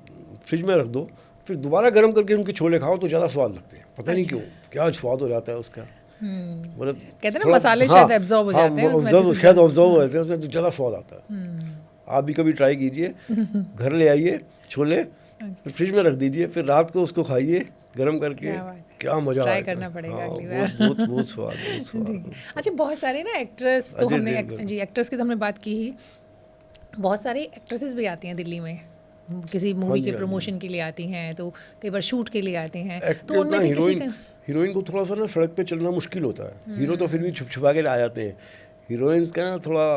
फ्रिज में रख दो, फिर दोबारा गर्म करके उनके छोले खाओ तो ज़्यादा स्वाद लगते हैं। पता नहीं क्यों, क्या स्वाद हो जाता है उसका। मतलब कहते हैं ना, थोड़ा- मसाले हाँ, शायद एब्जॉर्ब हो हाँ, जाते हैं उसमें, absorb- अच्छे से। शायद ऑब्जॉर्व हो जाते हैं उसमें, तो ज़्यादा स्वाद आता है। आप भी कभी ट्राई कीजिए, घर ले आइए छोले, फिर फ्रिज में रख दीजिए, फिर रात को उसको खाइए गर्म करके, क्या बात है। क्या मज़ा ट्राई आएगा। करना पड़ेगा हाँ, अगली बार। बहुत स्वाद। अच्छा, बहुत सारे ना एक्ट्रेस तो अजय हमने देवगन। जी, एक्ट्रेस की तो हमने बात की ही, बहुत सारी एक्ट्रेसेस भी आती हैं दिल्ली में, किसी मूवी जी, के हाँ जी। प्रमोशन के लिए आती हैं, तो कई बार शूट के लिए आती हैं, तो एक्ट्रेस उनमें ना, से किसी का हीरोइन को थोड़ा सा ना सड़क पे चलना मुश्किल होता है। हीरो तो फिर भी छुप छुपा के आ जाते हैं, हीरोइंस का ना थोड़ा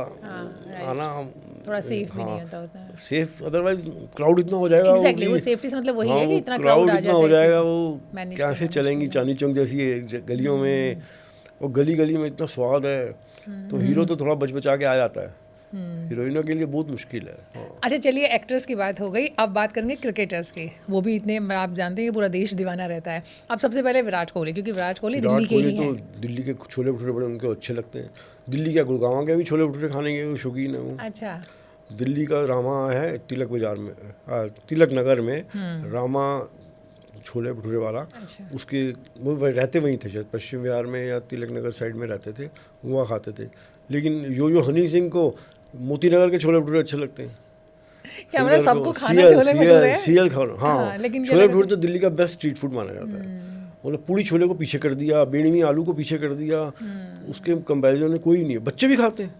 आना थोड़ा सेफ भी नहीं होता होता है। सेफ, अदरवाइज क्राउड इतना हो जाएगा। Exactly, वो safety से मतलब वही है कि इतना क्राउड crowd आ इतना जाता हो है कि जाएगा, वो manage कैसे करना चलेंगी चांदनी चौक जैसी गलियों में, और गली में इतना स्वाद है, तो हीरो तो थोड़ा बचा के आ जाता है। हीरोइनों के लिए बहुत मुश्किल है। हाँ। अच्छा, चलिए, एक्टर्स की बात हो गई, अब बात करेंगे क्रिकेटर्स की। वो भी इतने, आप जानते हैं कि पूरा देश दीवाना रहता है। अब सबसे पहले विराट कोहली, क्योंकि विराट कोहली दिल्ली के ही तो हैं। दिल्ली के छोले भटूरे बड़े उनको अच्छे लगते हैं। दिल्ली क्या, गुड़गांव के भी छोले भटूरे खाने के शौकीन है वो। अच्छा। दिल्ली का रामा है तिलक बाजार में, तिलक नगर में रामा छोले भटूरे वाला। अच्छा। उसके वो रहते वहीं थे, शायद पश्चिम विहार में या तिलक नगर साइड में रहते थे, वहाँ खाते थे। लेकिन यो हनी सिंह को मोती नगर के छोले भटूरे अच्छे लगते हैं। क्या मतलब सबको खाना छोले भटूरे? सीएल खा, हाँ, लेकिन छोले भटूरे तो दिल्ली का बेस्ट स्ट्रीट फूड माना जाता है। मतलब पूड़ी छोले को पीछे कर दिया, बेड़मी आलू को पीछे कर दिया, उसके कंपैरिजन में कोई नहीं है। बच्चे भी खाते हैं,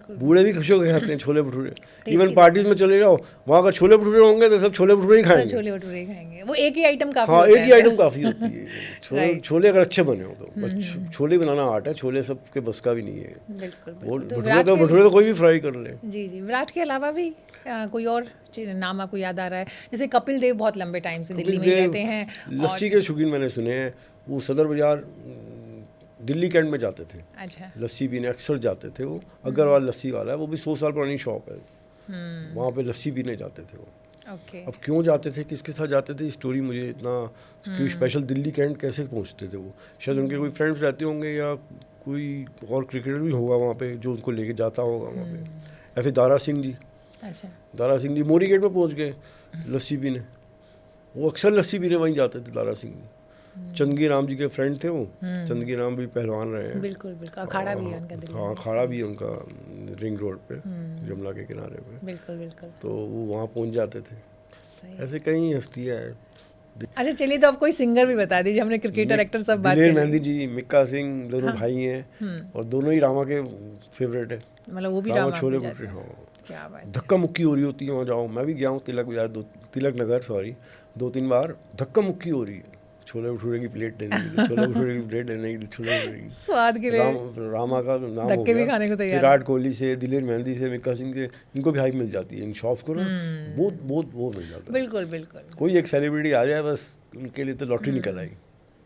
बिल्कुल बूढ़े भी खुश होकर खाते हैं chole bhature. Tasty even parties में चले जाओ, वहाँ अगर छोले भटूरे होंगे तो सब छोले भटूरे ही सर खाएंगे। छोले भटूरे खाएंगे, वो एक ही आइटम काफी हाँ, होता एक है ही आइटम काफ़ी होती है। Right. छोले अगर अच्छे बने हो तो, बस छोले बनाना आर्ट है, छोले सबके बस का भी नहीं है। बिल्कुल वो बिल्कुल। तो भटूरे तो कोई भी फ्राई कर ले। जी जी, विराट के अलावा भी कोई और नाम आपको याद आ रहा है? जैसे कपिल देव बहुत लंबे टाइम से दिल्ली में ही कपिल रहते देव हैं। लस्सी के शौकीन मैंने सुने हैं। वो सदर बाजार दिल्ली कैंट में जाते थे अच्छा लस्सी पीने, अक्सर जाते थे। वो अग्रवाल लस्सी वाला है, वो भी 100 साल पुरानी शॉप है। वहाँ पे लस्सी पीने जाते थे वो। ओके अब क्यों जाते थे, किसके साथ जाते थे, स्टोरी मुझे इतना, क्यों स्पेशल दिल्ली कैंट कैसे पहुँचते थे वो। शायद उनके कोई फ्रेंड्स रहते होंगे या कोई और क्रिकेटर भी होगा वहाँ पे जो उनको लेके जाता होगा वहाँ पे। ऐसे दारा सिंह जी, अच्छा दारा सिंह जी मोरी गेट में पहुँच गए लस्सी पीने। वो अक्सर लस्सी पीने वहीं जाते थे दारा सिंह जी। चंदगी राम जी के फ्रेंड थे वो। चंदगी राम भी पहलवान रहे हैं। बिल्कुल बिल्कुल, अखाड़ा भी है उनका दिल्ली हाँ, में। अखाड़ा भी है उनका रिंग रोड पे, यमुना के किनारे पे। बिल्कुल बिल्कुल तो वो वहाँ पहुँच जाते थे। सही। ऐसे कई हस्तियाँ हैं। अच्छा चलिए, तो आप कोई सिंगर भी बता दीजिए, हमने क्रिकेटर एक्टर सब बात दिलेर कर ली। मेहंदी जी, मिक्का सिंह, दोनों भाई हैं और दोनों ही रामा के फेवरेट है। मतलब वो भी रामा राम छोले आप भटूरे, हाँ। क्या बात है। धक्का मुक्की हो रही होती है वहाँ जाओ। मैं भी गया हूँ तिलक नगर 2-3 बार। धक्का मुक्की हो रही है छोले भटूरे की प्लेट लेने के लिए, छोले भटूरे की प्लेट लेने के लिए, छोले भटूरे की। स्वाद के लिए रामा का नाम हो धक्के भी गया। खाने को तैयार। विराट कोहली से, दिलेर मेहंदी से, मिक्का सिंह से, इनको भी हाइप मिल जाती है इन शॉप्स को ना। बहुत बहुत वो मिल जाता है। बिल्कुल बिल्कुल कोई एक सेलिब्रिटी आ जाए बस, उनके लिए तो लॉटरी निकल आई।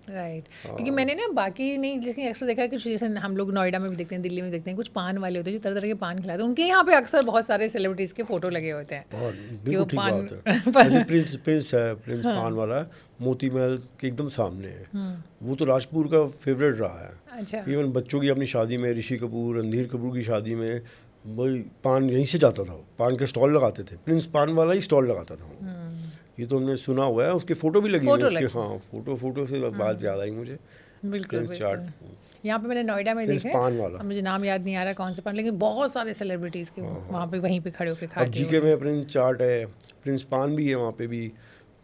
राइट। क्योंकि मैंने ना बाकी नहीं, लेकिन अक्सर देखा है कि जैसे हम लोग नोएडा में भी देखते हैं, दिल्ली में देखते हैं, कुछ पान वाले होते हैं जो तरह तरह के पान खिलाते हैं। उनके यहाँ पे अक्सर बहुत सारे सेलिब्रिटीज़ के फोटो लगे होते हैं। बहुत कि बिल्कुल वो ठीक पान बात है। जैसे प्रिंस है, प्रिंस पान वाला है, मोती महल के एकदम सामने है। वो तो राजपुर का फेवरेट रहा है। अच्छा इवन बच्चों की अपनी शादी में, ऋषि कपूर, रणधीर कपूर की शादी में, वही पान यहीं से जाता था। पान के स्टॉल लगाते थे, प्रिंस पान वाला ही स्टॉल लगाता था वो। ये तो हमने सुना हुआ है। उसकी फ़ोटो भी लगी हुई है फोटो उसके। हाँ, फोटो से बात याद आई मुझे। बिल्कुल प्रिंस चाट, बिल्कुल। यहाँ पे मैंने नोएडा में प्रिंस देखे, पान वाला। अब मुझे नाम याद नहीं आ रहा कौन से पान, लेकिन बहुत सारे सेलिब्रिटीज़ के वहाँ पे वहीं पे खड़े होकर अब खाते जीके में प्रिंस चाट है, प्रिंस पान भी है वहाँ पे भी।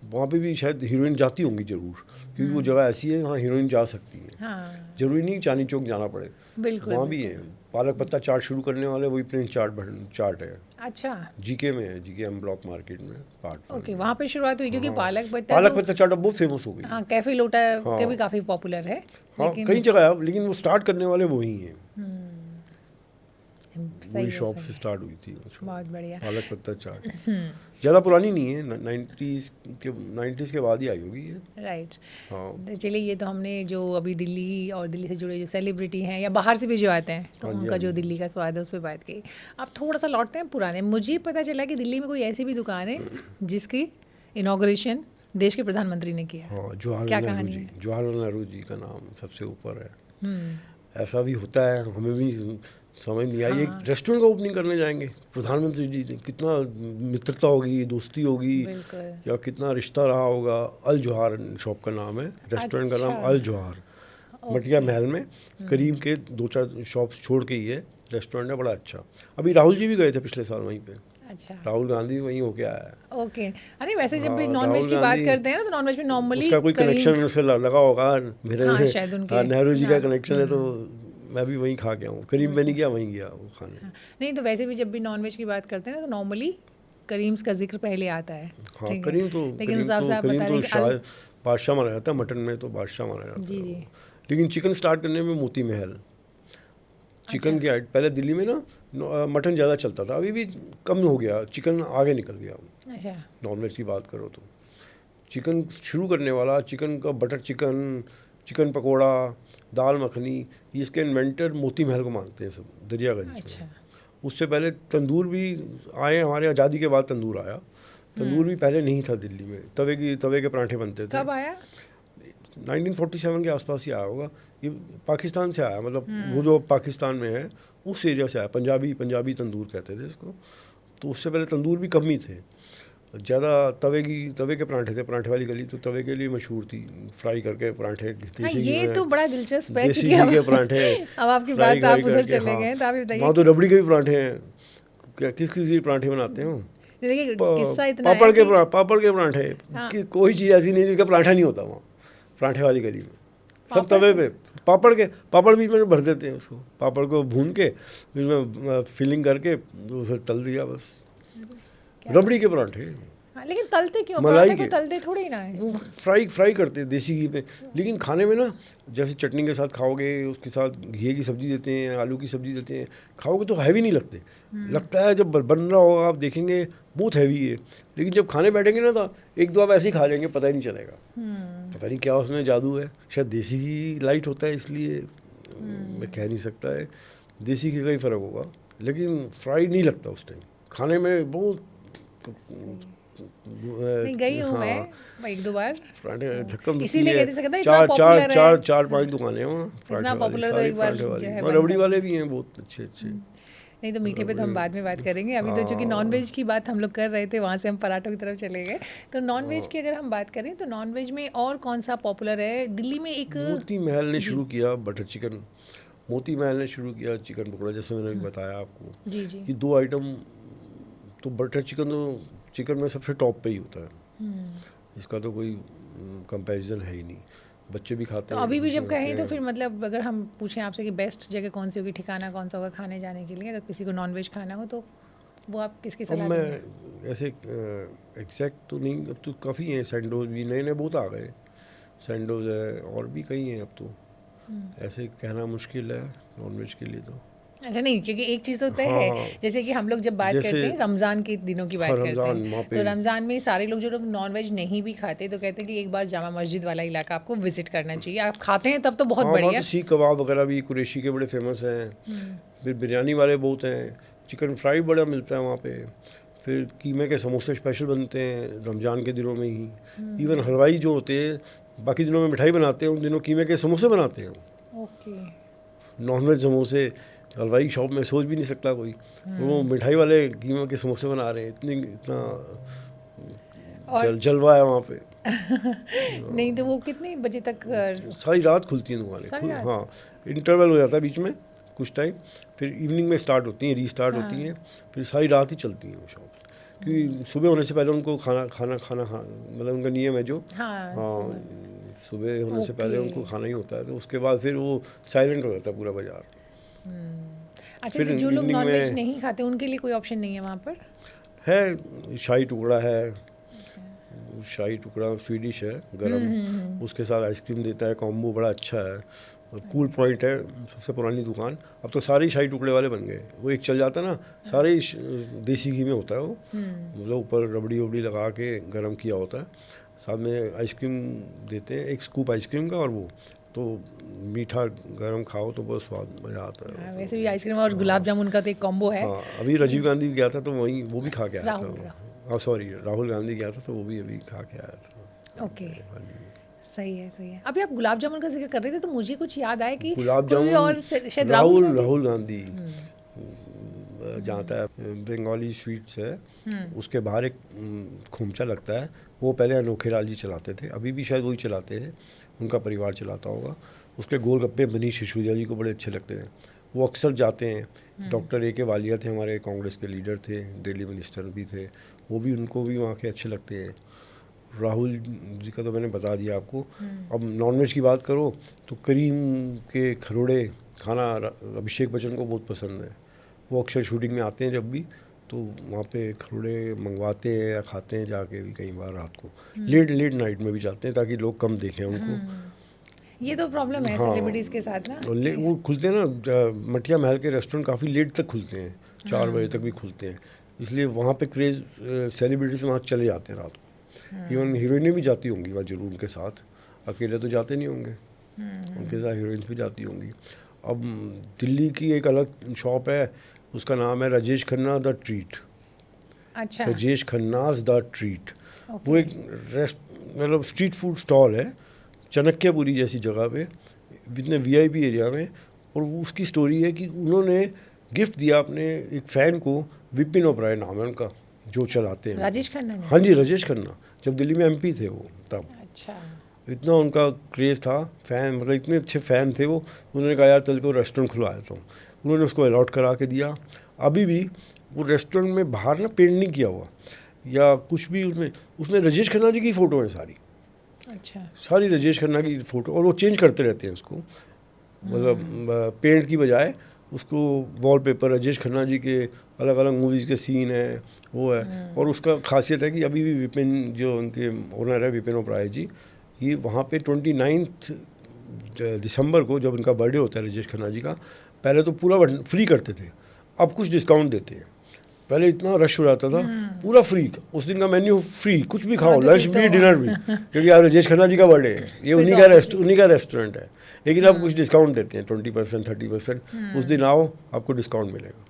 वहाँ पे भी शायद हीरोइन जाती होंगी ज़रूर, क्योंकि वो जगह ऐसी है, हाँ हीरोइन जा सकती है। हाँ जरूरी नहीं चांदनी चौक जाना पड़े, बिल्कुल वहाँ भी है। पालक पत्ता चाट शुरू करने वाले वही प्रिंस चाट है। अच्छा जीके में है, जीके एम ब्लॉक मार्केट में पार्ट। ओके, वहाँ पे शुरुआत हुई क्योंकि पालक पालक पत्ता पत्ता चाट अब बहुत फेमस हो गई। हाँ कैफे लोटा के भी काफ़ी पॉपुलर है। हाँ, कई जगह है अब, लेकिन वो स्टार्ट करने वाले वही हैं। सही वही है, शॉप सही से स्टार्ट हुई थी वो। बहुत बढ़िया। पालक पत्ता चाट ज़्यादा पुरानी नहीं है, 90s के बाद ही आई होगी ये। राइट। हाँ, तो चलिए, ये तो हमने जो अभी दिल्ली और दिल्ली से जुड़े जो सेलिब्रिटी हैं या बाहर से भी जो आते हैं, तो हाँ जी, उनका हाँ जो जी। दिल्ली का स्वाद है उस पर बात की। अब थोड़ा सा लौटते हैं पुराने। मुझे पता चला कि दिल्ली में कोई ऐसी भी दुकान है जिसकी इनाग्रेशन देश के प्रधानमंत्री ने किया। हाँ, क्या जवाहरलाल नेहरू कहानी जी, है? जवाहरलाल नेहरू जी का नाम सबसे ऊपर है। ऐसा भी होता है, हमें भी समझ नहीं आई। एक रेस्टोरेंट का ओपनिंग करने जाएंगे प्रधानमंत्री जी ने, कितना मित्रता होगी, दोस्ती होगी, बिल्कुल। या कितना रिश्ता रहा होगा। अल जौहर शॉप का नाम है, रेस्टोरेंट का नाम अच्छा। अल जौहर। मटिया महल में करीब के 2-4 शॉप्स छोड़ के ही है, रेस्टोरेंट है बड़ा अच्छा। अभी राहुल जी भी गए थे पिछले साल वहीं पे, अच्छा राहुल गांधी वहीं होके आया है। ओके। अरे वैसे जब भी हाँ, नॉन वेज की राहुल बात गांधी, करते हैं ना, तो नॉन वेज में नॉर्मली उसका कोई कनेक्शन उससे लगा होगा मेरे। हाँ, शायद उनके हाँ, नेहरू जी का नाम। कनेक्शन है, तो मैं भी वहीं खा गया हूँ। करीब में नहीं गया, वहीं गया वो खाने। नहीं, तो वैसे भी जब भी नॉन वेज की बात करते हैं ना, तो नॉर्मली करीम्स का जिक्र पहले आता है। हाँ, ठीक है? करीम तो लेकिन उस हिसाब से आप बता रहे हैं कि शायद बादशाह माना जाता है, मटन में तो बादशाह माना जाता है। जी, जी। लेकिन चिकन स्टार्ट करने में मोती महल चिकन अच्छा। की आइट। पहले दिल्ली में ना मटन ज़्यादा चलता था, अभी भी कम हो गया, चिकन आगे निकल गया। अच्छा नॉन वेज की बात करो तो चिकन शुरू करने वाला, चिकन का बटर चिकन, चिकन पकोड़ा, दाल मखनी, इसके इन्वेंटर मोती महल को मानते हैं सब, दरियागंज अच्छा में। उससे पहले तंदूर भी आए, हमारे आज़ादी के बाद तंदूर आया। तंदूर भी पहले नहीं था दिल्ली में, तवे के पराठे बनते थे। कब आया? 1947 के आसपास ही आया होगा। ये पाकिस्तान से आया, मतलब वो जो पाकिस्तान में है उस एरिया से आया। पंजाबी तंदूर कहते थे इसको। तो उससे पहले तंदूर भी कम ही थे, ज़्यादा तवे के पराठे थे। पराठे वाली गली तो तवे के लिए मशहूर थी, फ्राई करके पराठे। हाँ, ये तो बड़ा दिलचस्प है देसी क्योंकि घी के पराठे। अब आपकी फ्राई बात आप करके, उधर चले हाँ। गए, तो आप ये बताइए वहाँ तो रबड़ी के भी पराठे हैं। क्या किस के पराठे बनाते हैं वो? देखिए किस्सा इतना है पापड़ कि के पराठे हाँ। कि कोई चीज़ ऐसी नहीं जिसका पराठा नहीं होता वहाँ, पराठे वाली गली में। सब तवे पे। पापड़ भी मैंने भर देते हैं उसको, पापड़ को भून के उसमें फिलिंग करके उसे तल दिया बस। रबड़ी के पराठे। हाँ, लेकिन तलते क्यों? मलाई पराठे को के। तलते थोड़ी ना है। वो फ्राई करते हैं देसी घी में, लेकिन खाने में ना जैसे चटनी के साथ खाओगे, उसके साथ घी की सब्जी देते हैं, आलू की सब्जी देते हैं, खाओगे तो हैवी नहीं लगते। लगता है जब बन रहा होगा आप देखेंगे बहुत हैवी है, लेकिन जब खाने बैठेंगे ना तो एक दो आप ऐसे ही खा जाएंगे, पता ही नहीं चलेगा। पता नहीं क्या उसमें जादू है, शायद देसी घी लाइट होता है इसलिए, मैं कह नहीं सकता है, देसी घी का ही फ़र्क होगा, लेकिन फ्राई नहीं लगता उस टाइम खाने में। बहुत नहीं गई हूँ मैं एक दो बार। पराठे धक्कम इसीलिए कहते सकते हैं इतना पॉपुलर है। चार पांच दुकानें हैं वहाँ इतना पॉपुलर तो एक बार जो है वहाँ रबड़ी वाले भी हैं बहुत अच्छे। नहीं तो मीठे पे तो हम बाद में बात करेंगे। अभी तो चूंकि नॉन वेज की बात हम लोग कर रहे थे, वहाँ से हम पराठों की तरफ चले गए। तो नॉन वेज की अगर हम बात करें तो नॉन वेज में और कौन सा पॉपुलर है? दिल्ली में एक मोती महल ने शुरू किया बटर चिकन, मोती महल ने शुरू किया चिकन पकौड़ा, जैसे मैंने अभी बताया आपको। जी जी। ये दो आइटम तो बटर चिकन तो चिकन में सबसे टॉप पे ही होता है, इसका तो कोई कंपैरिजन है ही नहीं। बच्चे भी खाते तो हैं। अभी भी जब कहें तो हैं। फिर मतलब अगर हम पूछें आपसे कि बेस्ट जगह कौन सी होगी, ठिकाना कौन सा होगा खाने जाने के लिए, अगर किसी को नॉन वेज खाना हो तो वो आप किसकी अब सलाह मैं देंगे? ऐसे एग्जैक्ट तो नहीं, अब तो काफ़ी हैं, सैंडोज भी नए बहुत आ गए, सैंडोज है और भी कई हैं अब तो, ऐसे कहना मुश्किल है नॉन वेज के लिए तो। अच्छा नहीं, क्योंकि एक चीज़ तो तय हाँ, है, जैसे कि हम लोग जब बात जैसे- करते हैं रमज़ान के दिनों की बात हाँ, करते रमज़ान, वहाँ हैं, पे- तो रमज़ान में सारे लोग जो लोग नॉन वेज नहीं भी खाते तो कहते हैं कि एक बार जामा मस्जिद वाला इलाका आपको विजिट करना चाहिए। आप खाते हैं तब तो बहुत हाँ, वहाँ बढ़िया। तो सीख कबाब वगैरह भी कुरैशी के बड़े फेमस हैं, फिर बिरयानी वाले बहुत हैं, चिकन फ्राई बड़ा मिलता है वहाँ पे, फिर कीमे के समोसे स्पेशल बनते हैं रमज़ान के दिनों में ही। इवन हलवाई जो होते हैं बाकी दिनों में मिठाई बनाते हैं, उन दिनों कीमे के समोसे बनाते हैं। ओके। नॉनवेज समोसे हलवाई शॉप में सोच भी नहीं सकता कोई, वो मिठाई वाले कीमे के समोसे बना रहे हैं, इतना जलवा है वहाँ पे। नहीं तो वो कितने बजे तक सारी रात खुलती हैं दुकानें। सारी रात? हाँ, इंटरवल हो जाता है बीच में कुछ टाइम, फिर इवनिंग में स्टार्ट होती हैं, रीस्टार्ट होती हैं, फिर सारी रात ही चलती हैं वो शॉप, क्योंकि सुबह होने से पहले उनको खाना मतलब उनका नियम है जो, हाँ सुबह होने से पहले ओके। उनको खाना ही होता है, तो उसके बाद फिर वो साइलेंट हो जाता है पूरा बाजार। अच्छा, फिर तो जो लोग evening नॉन वेज में- नहीं खाते उनके लिए कोई ऑप्शन नहीं है वहाँ पर? है शाही टुकड़ा है, शाही टुकड़ा स्वीडिश है गरम, उसके साथ आइसक्रीम देता है, कॉम्बो बड़ा अच्छा है। और कूल पॉइंट है सबसे पुरानी दुकान, अब तो सारे ही शाही टुकड़े वाले बन गए, वो एक चल जाता है ना, सारे ही देसी घी में होता है वो, मतलब ऊपर रबड़ी वबड़ी लगा के गरम किया होता है, साथ में आइसक्रीम देते हैं, एक स्कूप आइसक्रीम का, और वो तो मीठा गरम खाओ तो बहुत स्वाद मज़ा आता है। हाँ, वैसे भी आइसक्रीम और गुलाब जामुन का तो एक कॉम्बो है। हाँ, अभी राजीव गांधी भी गया था तो वहीं वो भी खा के आया राहुल, था। हाँ सॉरी, राहुल गांधी गया था तो वो भी अभी खा के आया था। ओके, हाँ जी। सही है सही है। अभी आप गुलाब जामुन का जिक्र कर रहे थे तो मुझे कुछ याद आया कि गुलाब कोई जामुन और शायद राहुल गांधी जानता है, बंगाली स्वीट्स है, उसके बाहर एक खोमचा लगता है, वो पहले अनोखे लाल जी चलाते थे, अभी भी शायद वही चलाते हैं, उनका परिवार चलाता होगा। उसके गोलगप्पे मनीष सिसोदिया जी को बड़े अच्छे लगते हैं, वो अक्सर जाते हैं। डॉक्टर ए के वालिया थे हमारे कांग्रेस के लीडर थे, दिल्ली मिनिस्टर भी थे, वो भी उनको भी वहाँ के अच्छे लगते हैं। राहुल जी का तो मैंने बता दिया आपको। अब नॉनवेज की बात करो तो करीम के खरोड़े खाना अभिषेक बच्चन को बहुत पसंद है, वो अक्सर शूटिंग में आते हैं जब भी, तो वहाँ पे खरोड़े मंगवाते हैं या खाते हैं जाके भी, कई बार रात को लेट नाइट में भी जाते हैं ताकि लोग कम देखें उनको। ये तो प्रॉब्लम है हाँ। सेलिब्रिटीज के साथ ना। और वो खुलते हैं ना, मटिया महल के रेस्टोरेंट काफ़ी लेट तक खुलते हैं, 4 बजे तक भी खुलते हैं, इसलिए वहाँ पे क्रेज़ सेलिब्रिटीज़ वहाँ चले जाते हैं रात को। इवन हीरोइनें भी जाती होंगी वहाँ जरूर उनके साथ, अकेले तो जाते नहीं होंगे, उनके साथ हीरोइंस भी जाती होंगी। अब दिल्ली की एक अलग शॉप है, उसका नाम है राजेश खन्ना द ट्रीट। अच्छा, राजेश खन्नास द ट्रीट, वो एक मतलब स्ट्रीट फूड स्टॉल है चाणक्यपुरी जैसी जगह पे, इतने VIP एरिया में। और वो उसकी स्टोरी है कि उन्होंने गिफ्ट दिया अपने एक फ़ैन को, विपिन ओबराय नाम है उनका जो चलाते हैं। राजेश खन्ना ने? हाँ जी, राजेश खन्ना, जब दिल्ली में MP थे वो तब, अच्छा, इतना उनका क्रेज़ था, फ़ैन मतलब इतने अच्छे फ़ैन थे वो। उन्होंने कहा यार चल के रेस्टोरेंट खुलवा देता हूँ, उन्होंने उसको अलॉट करा के दिया। अभी भी वो रेस्टोरेंट में बाहर ना पेंट नहीं किया हुआ या कुछ भी, उसमें राजेश खन्ना जी की फ़ोटो है सारी, अच्छा। सारी राजेश खन्ना की फ़ोटो, और वो चेंज करते रहते हैं उसको, मतलब पेंट की बजाय उसको वॉलपेपर राजेश खन्ना जी के अलग अलग मूवीज़ के सीन है, वो है। और उसका खासियत है कि अभी भी विपिन जो उनके ओनर है, विपिन ओबराय जी, ये वहाँ पे 29 दिसंबर को जब उनका बर्थडे होता है राजेश खन्ना जी का, पहले तो पूरा फ्री करते थे, अब कुछ डिस्काउंट देते हैं। पहले इतना रश हो जाता था, पूरा फ्री, उस दिन का मेन्यू फ्री, कुछ भी खाओ, तो लंच फिर भी तो- डिनर भी, क्योंकि यार राजेश खन्ना जी का बर्थडे है, ये फिर उन्हीं तो का उन्हीं का रेस्टोरेंट है। लेकिन अब कुछ डिस्काउंट देते हैं, 20% 30%, उस दिन आओ आपको डिस्काउंट मिलेगा।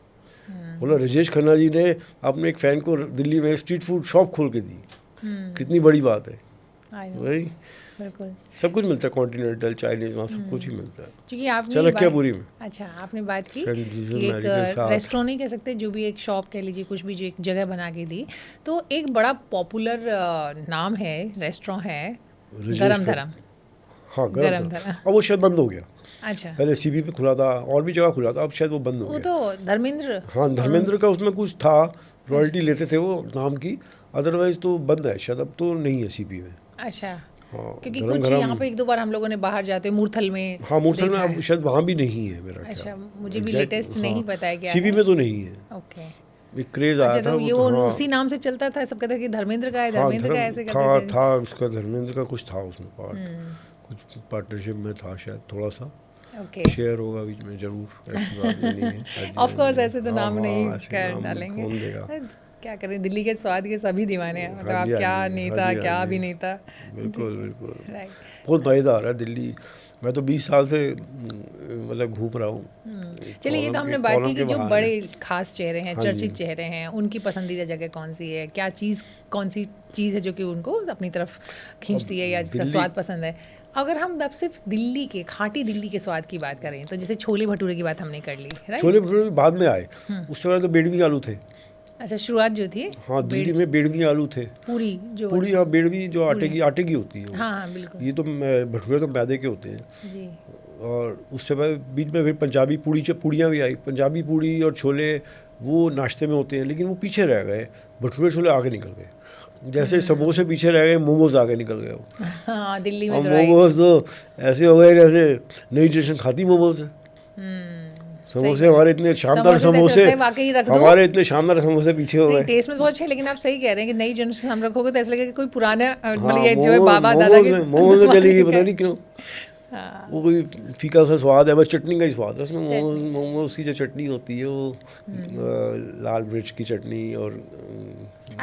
बोला राजेश खन्ना जी ने अपने एक फ़ैन को दिल्ली में स्ट्रीट फूड शॉप खोल के दी, कितनी बड़ी बात है I know, भाई। बिल्कुल। सब कुछ मिलता है, कॉन्टिनेंटल, चाइनीज़, वहाँ सब कुछ ही मिलता है। क्योंकि आपने चाणक्यपुरी में। अच्छा, आपने बात की सेंट जीसस कि मैरी के एक साथ। रेस्टोरेंट नहीं कह सकते, जो भी एक शॉप कह लीजिए, कुछ भी जो एक जगह बना के दी, तो एक बड़ा पॉपुलर नाम है, रेस्टोरेंट है राजेश गरम खन्ना। धरम। हाँ, गरम गरम धरम। था, अब वो शायद बंद हो गया। अच्छा, पहले सीबी पे खुला था, और भी जगह खुला था, अब शायद वो बंद हो वो गया। तो धर्मेंद्र। हाँ, धर्मेंद्र का उसमें कुछ था, रॉयल्टी लेते थे वो नाम की, अदरवाइज तो बंद है शायद, अब तो नहीं है सीबी में। अच्छा, हाँ, क्योंकि गरम कुछ गरम। यहाँ पे एक दो बार हम लोगों ने बाहर जाते मूर्थल में। हाँ, मूर्थल में देखा अब है। शायद वहाँ भी नहीं है मेरा अच्छा, ख्याल। मुझे भी Exact- लेटेस्ट नहीं पता है क्या सीबी है। में तो नहीं है, ओके। एक क्रेज आया अच्छा, था तो ये तो, वो हाँ। उसी नाम से चलता था, सब कहते हैं कि धर्मेंद्र का है, हाँ, धर्मेंद्र का ऐसे था करते थे। था उसका, धर्मेंद्र का कुछ था उसमें पार्ट, कुछ पार्टनरशिप में था शायद, थोड़ा सा ओके, शेयर होगा बीच में जरूर, ऐसी बात भी नहीं है। ऑफ कोर्स ऐसे तो हाँ, नाम हाँ, नहीं ऐसे कर नाम डालेंगे। कौन देगा। क्या करें, दिल्ली के स्वाद के सभी दीवाने हैं, मतलब हाँ आप जी, हाँ क्या जी, हाँ नेता, जी, हाँ क्या जी। अभिनेता। बिल्कुल बिल्कुल, राइट। बहुत मज़ेदार है दिल्ली। मैं तो 20 साल से मतलब घूम रहा हूँ। चलिए, ये तो कॉलम हमने के- बात कॉलम की कि के जो बाहर बड़े है। खास चेहरे हैं, हाँ चर्चित जी। चेहरे हैं, उनकी पसंदीदा जगह कौन सी है, क्या चीज़, कौन सी चीज़ है जो कि उनको अपनी तरफ खींचती है या जिसका दिल्ली- स्वाद पसंद है। अगर हम अब सिर्फ दिल्ली के, खाटी दिल्ली के स्वाद की बात करें, तो जैसे छोले भटूरे की बात हमने कर ली, राइट। छोले भटूरे बाद में आए, उस समय तो बेडवी आलू थे। अच्छा, शुरुआत जो थी हाँ, दिल्ली में बेडवी आलू थे। पूरी जो पूरी, हाँ, बेडवी जो आटे की होती है वो। हाँ हाँ बिल्कुल ये तो भटूरे तो मैदे के होते हैं। जी। और उससे बाद बीच में फिर पंजाबी पूड़ियाँ भी आई। पंजाबी पूड़ी और छोले वो नाश्ते में होते हैं, लेकिन वो पीछे रह गए, भटूरे छोले आगे निकल गए। जैसे समोसे पीछे रह गए, मोमोज आगे निकल गए वो। हाँ, दिल्ली में और तो राइट। मोमोज तो ऐसे हो गए जैसे नई जनरेशन खाती मोमोज है। समोसे हमारे इतने शानदार समोसे तो ऐसे समोसे, लगता है वाकई रख दो। हमारे इतने शानदार समोसे पीछे हो नहीं, गए। टेस्ट में तो बहुत अच्छे हैं, लेकिन आप सही कह रहे हैं कि नई जनरेशन हम रखोगे तो ऐसा लगेगा कि कोई पुराना मतलब हाँ, ये जो है बाबा दादा के मोमोज में चलेगी, पता ज़माने नहीं क्यों। हाँ। वो कोई फीका सा स्वाद है, बस चटनी का ही स्वाद है उसमें। मोमोज की जो चटनी होती है वो लाल मिर्च की चटनी और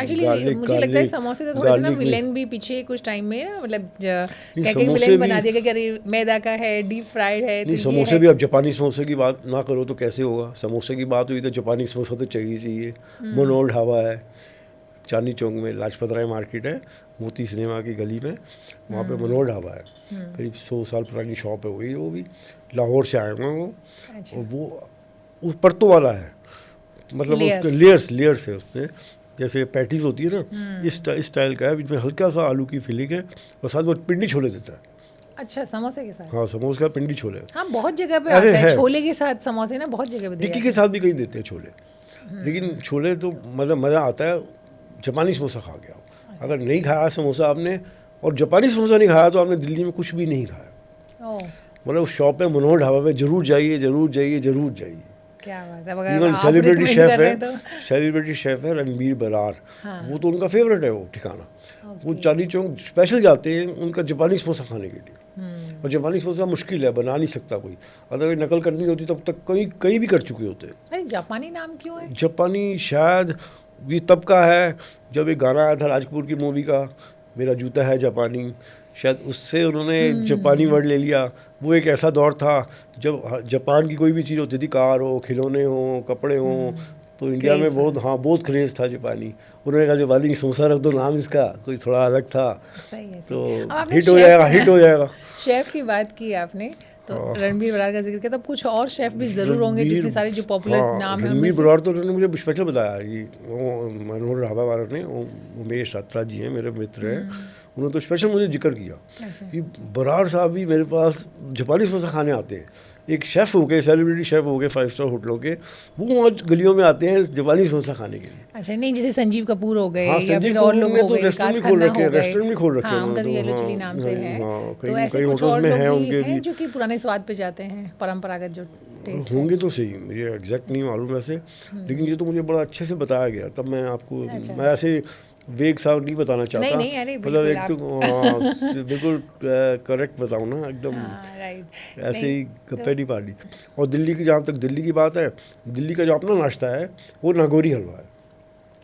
एक्चुअली मुझे लगता है समोसे तो थोड़े से ना विलेन भी पीछे कुछ टाइम में ना, मतलब क्या समोसे विलेन बना भी- दिया गया कि अरे मैदा का है, डीप फ्राइड है, तो नहीं, ये समोसे है। भी, अब जापानी समोसे की बात ना करो तो कैसे होगा। समोसे की बात हुई तो जापानी समोसा तो चाहिए। मनोहर ढाबा है चांदनी चौक में, लाजपत राय मार्केट है, मोती सिनेमा की गली में, वहाँ पे मनोहर ढाबा है। करीब 100 साल पुरानी शॉप है वही, वो भी लाहौर से आए हुए हैं वो। अच्छा। और वो उस परतों वाला है, मतलब Layers। उसके लेयर्स है उसमें, जैसे पैटीज होती है ना, इस स्टाइल का है। बीच में हल्का सा आलू की फिलिंग है और साथ वो पिंडी छोले देता है। अच्छा, समोसे के साथ। हाँ, समोसे का पिंडी छोले। हाँ, बहुत जगह पे अरे आता है है। छोले के साथ समोसे ना, बहुत जगह पे दिया टिक्की है। के साथ भी कहीं देते हैं छोले। लेकिन छोले तो मतलब मज़ा आता है जापानी समोसा खा के आओ। अगर नहीं खाया समोसा आपने और जापानी समोसा नहीं खाया तो आपने दिल्ली में कुछ भी नहीं खाया। ओह, मतलब उस शॉप पे, मनोहर ढाबा पे जरूर जाइए, जरूर जाइए, जरूर जाइए। क्या बात है। अगर इवन आप सेलिब्रिटी recommend शेफ कर रहे है, हैं तो सेलिब्रिटी शेफ है रणबीर बरार, हाँ। वो तो उनका फेवरेट है वो ठिकाना। वो चांदनी चौक स्पेशल जाते हैं उनका जापानी समोसा खाने के लिए। और जापानी समोसा मुश्किल है, बना नहीं सकता कोई, अगर नकल करनी होती तब तक कहीं भी कर चुके होते हैं। अरे, जापानी नाम क्यों है? जापानी शायद ये तब का है जब एक गाना आया था राज कपूर की मूवी का, मेरा जूता है जापानी, शायद उससे उन्होंने जापानी वर्ड ले लिया। वो एक ऐसा दौर था जब जापान की कोई भी चीज़ होती थी, कार हो, खिलौने हो, कपड़े हो, तो इंडिया में बहुत, हाँ, बहुत क्रेज़ था जापानी। उन्होंने कहा जापानी समोसा रख दो, नाम इसका कोई थोड़ा अलग था, सही है। तो अब आपने हिट हो शेफ- जाएगा, हिट हो जाएगा। शेफ की बात की आपने, तो रणबीर बरार का जिक्र किया, तब कुछ और शेफ भी जरूर होंगे जितने सारे जो पॉपुलर हाँ, नाम है रणबीर उनमें से। बरार तो उन्होंने मुझे स्पेशल बताया कि वो मनोहर ढाबा वालों ने, वो उमेश रात्रा जी हैं, मेरे मित्र हैं, उन्होंने तो स्पेशल मुझे जिक्र किया अच्छा। कि बराड़ साहब भी मेरे पास जापानी समोसा खाने आते हैं। एक शेफ़ हो गए, सेलिब्रिटी शेफ़ हो गए 5 स्टार होटलों के, वो आज गलियों में आते हैं जापानी समोसा खाने के लिए। अच्छा, नहीं जैसे संजीव कपूर हो गए हाँ, या संजीव फिर और कपूर लोग ने हो तो गए, रेस्टोरेंट विकास भी खोल खन्ना रखे हैं, हो गए। रेस्टोरेंट भी खोल रखे हैं हाँ, उनका तो उन्होंने तो, येलो हाँ, चिली नाम से हाँ, है। हाँ, तो कई- ऐसे कई कुछ होटल्स और में लोग हैं भी उनके हैं भी। जो कि पुराने स्वाद पे जाते हैं, परंपरागत जो टेस्ट है। होंगे तो सही, मुझे एग्जैक्ट नहीं मालूम वैसे, लेकिन ये तो मुझे बड़ा अच्छे से बताया गया, तब मैं आपको, अच्छा। मैं ऐसे वेग सा नहीं बताना चाहता। नहीं, अरे मतलब बिल्कुल एक तो हाँ, बिल्कुल करेक्ट बताऊँ ना एकदम, हाँ, राइट। ऐसे ही तो गप्पे नहीं पाली। और दिल्ली की, जहाँ तक दिल्ली की बात है, दिल्ली का जो अपना नाश्ता है वो नागौरी हलवा है।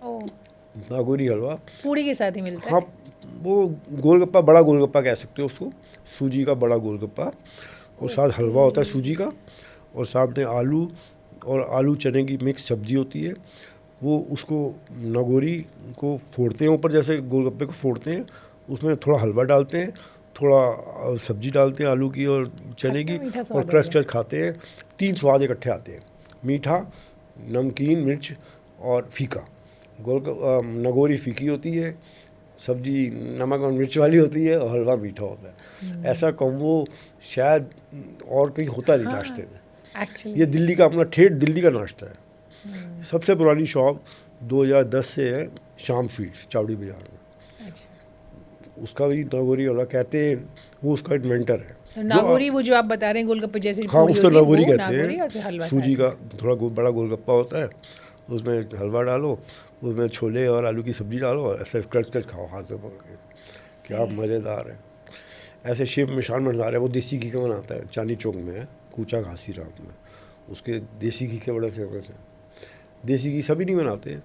ओ, नागौरी हलवा, पूड़ी के साथ ही मिलता है। हाँ, वो गोलगप्पा, बड़ा गोलगप्पा कह सकते हो उसको, सूजी का बड़ा गोलगप्पा, और साथ हलवा होता है सूजी का, और साथ में आलू और आलू चने की मिक्स सब्जी होती है। वो उसको नागौरी को फोड़ते हैं ऊपर, जैसे गोलगप्पे को फोड़ते हैं, उसमें थोड़ा हलवा डालते हैं, थोड़ा सब्जी डालते हैं आलू की और चने की, खट्टा मीठा और स्वाद क्रश हो क्रश खाते हैं। 3 स्वाद इकट्ठे आते हैं, मीठा, नमकीन, मिर्च और फीका। नागौरी फीकी होती है, सब्जी नमक और मिर्च वाली होती है, और हलवा मीठा होता है। ऐसा कॉम्बो शायद और कहीं होता नहीं नाश्ते में। एक्चुअली ये दिल्ली का अपना ठेठ दिल्ली का नाश्ता है। सबसे पुरानी शॉप 2010 से है शाम स्वीट्स, चावड़ी बाजार में। अच्छा। उसका भी नागौरी हलवा कहते हैं, वो उसका इन्वेंटर है। तो नागौरी वो जो आप बता रहे हैं गोलगप्पे जैसे हाँ, पूड़ी उसका होती है, नागौरी वो कहते नागौरी और फिर हैं। हलवा सूजी साथ का थोड़ा बड़ा गोलगप्पा होता है, उसमें हलवा डालो, उसमें छोले और आलू की सब्जी डालो, और ऐसे क्रच क्रच खाओ हाथ में पकड़ के, क्या मज़ेदार है। ऐसे शिव मिशान मज़ेदार है, वो देसी घी का बनाता है, चांदनी चौक में है, कूचा घासी राम में, उसके देसी घी के बड़े फेमस है। देसी घी सभी नहीं बनाते,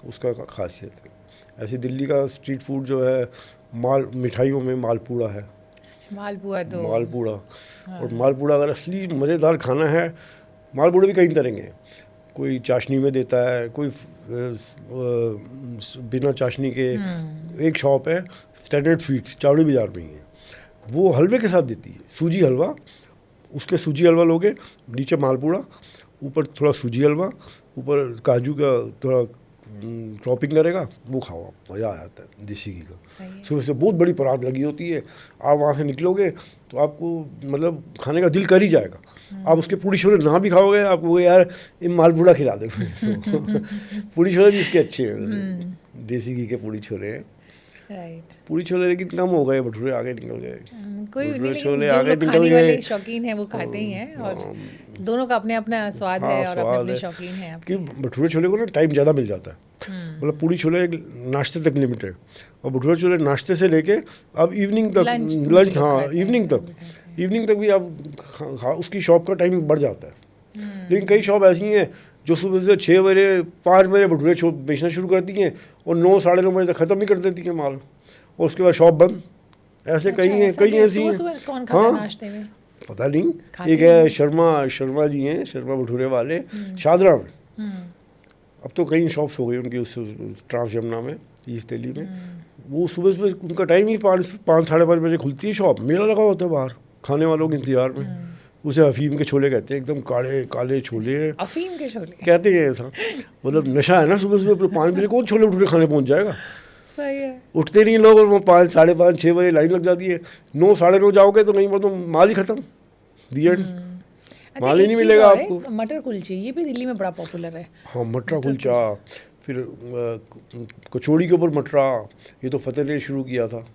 उसका खासियत है। ऐसे दिल्ली का स्ट्रीट फूड जो है, मिठाइयों में मालपूड़ा है। है। मालपुआ तो मालपूड़ा, और मालपूड़ा अगर असली मज़ेदार खाना है, मालपूड़े भी कई तरह के हैं। कोई चाशनी में देता है, कोई बिना चाशनी के। एक शॉप है स्टैंडर्ड स्वीट्स, चावड़ी बाजार में ही है, वो हलवे के साथ देती है, सूजी हलवा। उसके सूजी हलवा लोगे, नीचे मालपूड़ा, ऊपर थोड़ा सूजी हलवा, ऊपर काजू का थोड़ा टॉपिंग करेगा, वो खाओ आप, मज़ा आ जाता है देसी घी का। सुबह से बहुत बड़ी परात लगी होती है, आप वहाँ से निकलोगे तो आपको मतलब खाने का दिल कर ही जाएगा। आप उसके पूड़ी छोले ना भी खाओगे, आपको यार ये मालपूड़ा खिला दे। पूड़ी छोले भी उसके अच्छे हैं, देसी घी के पूड़ी छोले हैं। राइट। पूड़ी छोले लेकिन कम हो गए, भटूरे आगे निकल गए। कोई नहीं, भटूरे लेकिन छोले जो आगे लोग निकल खाने वाले गए। शौकीन हैं वो खाते ही हैं, और दोनों का अपने अपना स्वाद है और अपने अपने शौकीन हैं कि भटूरे छोले को ना टाइम ज़्यादा मिल जाता है। मतलब पूड़ी छोले नाश्ते तक लिमिट है, और भटूरे छोले नाश्ते से लेके अब इवनिंग तक, लंच, हाँ इवनिंग तक भी आप उसकी शॉप का टाइम बढ़ जाता है। लेकिन कई शॉप ऐसी हैं जो सुबह से 6 बजे 5 बजे भटूरे बेचना शुरू करती हैं, और 9 साढ़े 9 बजे तक ख़त्म ही कर देती हैं माल, और उसके बाद शॉप बंद। ऐसे कई हैं, कई ऐसी हैं। कौन खाता है नाश्ते में? पता नहीं, खाते एक है शर्मा जी हैं, शर्मा भटूरे वाले, शादरा में। अब तो कई शॉप्स हो गई उनकी उस ट्रांस यमुना में, ईस्ट दिल्ली में। वो सुबह उनका टाइम ही 5 साढ़े 5 बजे खुलती है शॉप, मेला लगा होता है बाहर खाने वालों के इंतजार में। उसे अफीम के छोले कहते हैं, एकदम काले काले छोले हैं, अफीम के छोले कहते हैं ऐसा। मतलब नशा है ना, सुबह 5 बजे कौन छोले भटूरे खाने पहुंच जाएगा। सही है। उठते नहीं लोग, और वो 5 साढ़े 5 6 बजे लाइन लग जाती है। 9 साढ़े 9 जाओगे तो नहीं, मतलब माल ही खत्म, दी एंड, माल ही नहीं मिलेगा आपको। मटर कुलचे ये भी दिल्ली में बड़ा पॉपुलर है। हाँ, मटरा कुलचा, फिर कचौड़ी के ऊपर मटरा, ये तो फतेह ने शुरू किया था।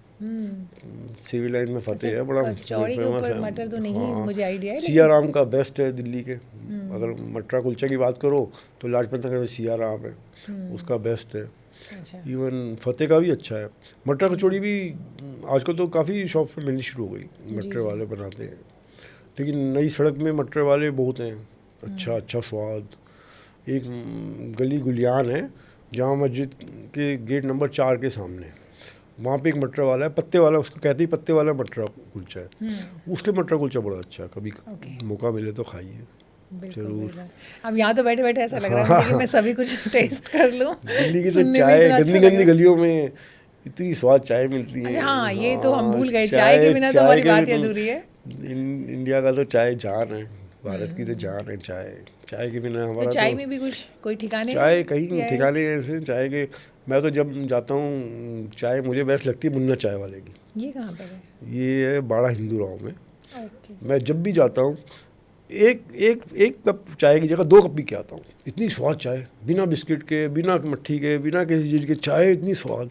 सिविल लाइन में फतेह है, बड़ा कचौड़ी के फेमस ऊपर है। मटर तो नहीं मुझे आइडिया है, सिया राम का बेस्ट है दिल्ली के। अगर मटरा कुलचा की बात करो तो लाजपत नगर में सिया राम है, उसका बेस्ट है। अच्छा। इवन फतेह का भी अच्छा है। मटरा कचौड़ी भी आजकल तो काफ़ी शॉप्स में मिलनी शुरू हो गई, मटरे वाले बनाते हैं। लेकिन नई सड़क में मटरे वाले बहुत हैं, अच्छा स्वाद। एक गली गुलियान है जामा मस्जिद के गेट नंबर 4 के सामने, वहाँ पे एक मटरा वाला है, पत्ते वाला, उसको कहते ही पत्ते वाला मटरा कुलचा है। उसके मटरा कुलचा बड़ा अच्छा है, कभी मौका मिले तो खाइए जरूर। अब यहाँ तो बैठे बैठे ऐसा लग रहा है मुझे कि मैं सभी कुछ टेस्ट कर लूँ। दिल्ली की तो चाय गंदी गलियों में इतनी स्वाद चाय मिलती है। हाँ, ये तो हम भूल गए, चाय के बिना तो हमारी बात ही अधूरी है। इंडिया का तो चाय जान है, भारत की तो जान है चाय। चाय के बिना हमारा तो चाय में भी कुछ कोई ठिकाने हैं? चाय कहीं Yes. ठिकाने ऐसे चाय के। मैं तो जब जाता हूँ चाय मुझे बेस्ट लगती है मुन्ना चाय वाले की। ये कहाँ पर है? ये है बाड़ा हिंदू राव में। ओके। मैं जब भी जाता हूँ एक कप चाय की जगह 2 कप पी के आता हूँ। इतनी स्वाद चाय, बिना बिस्किट के, बिना मट्ठी के, बिना किसी चीज़ के, चाय इतनी स्वाद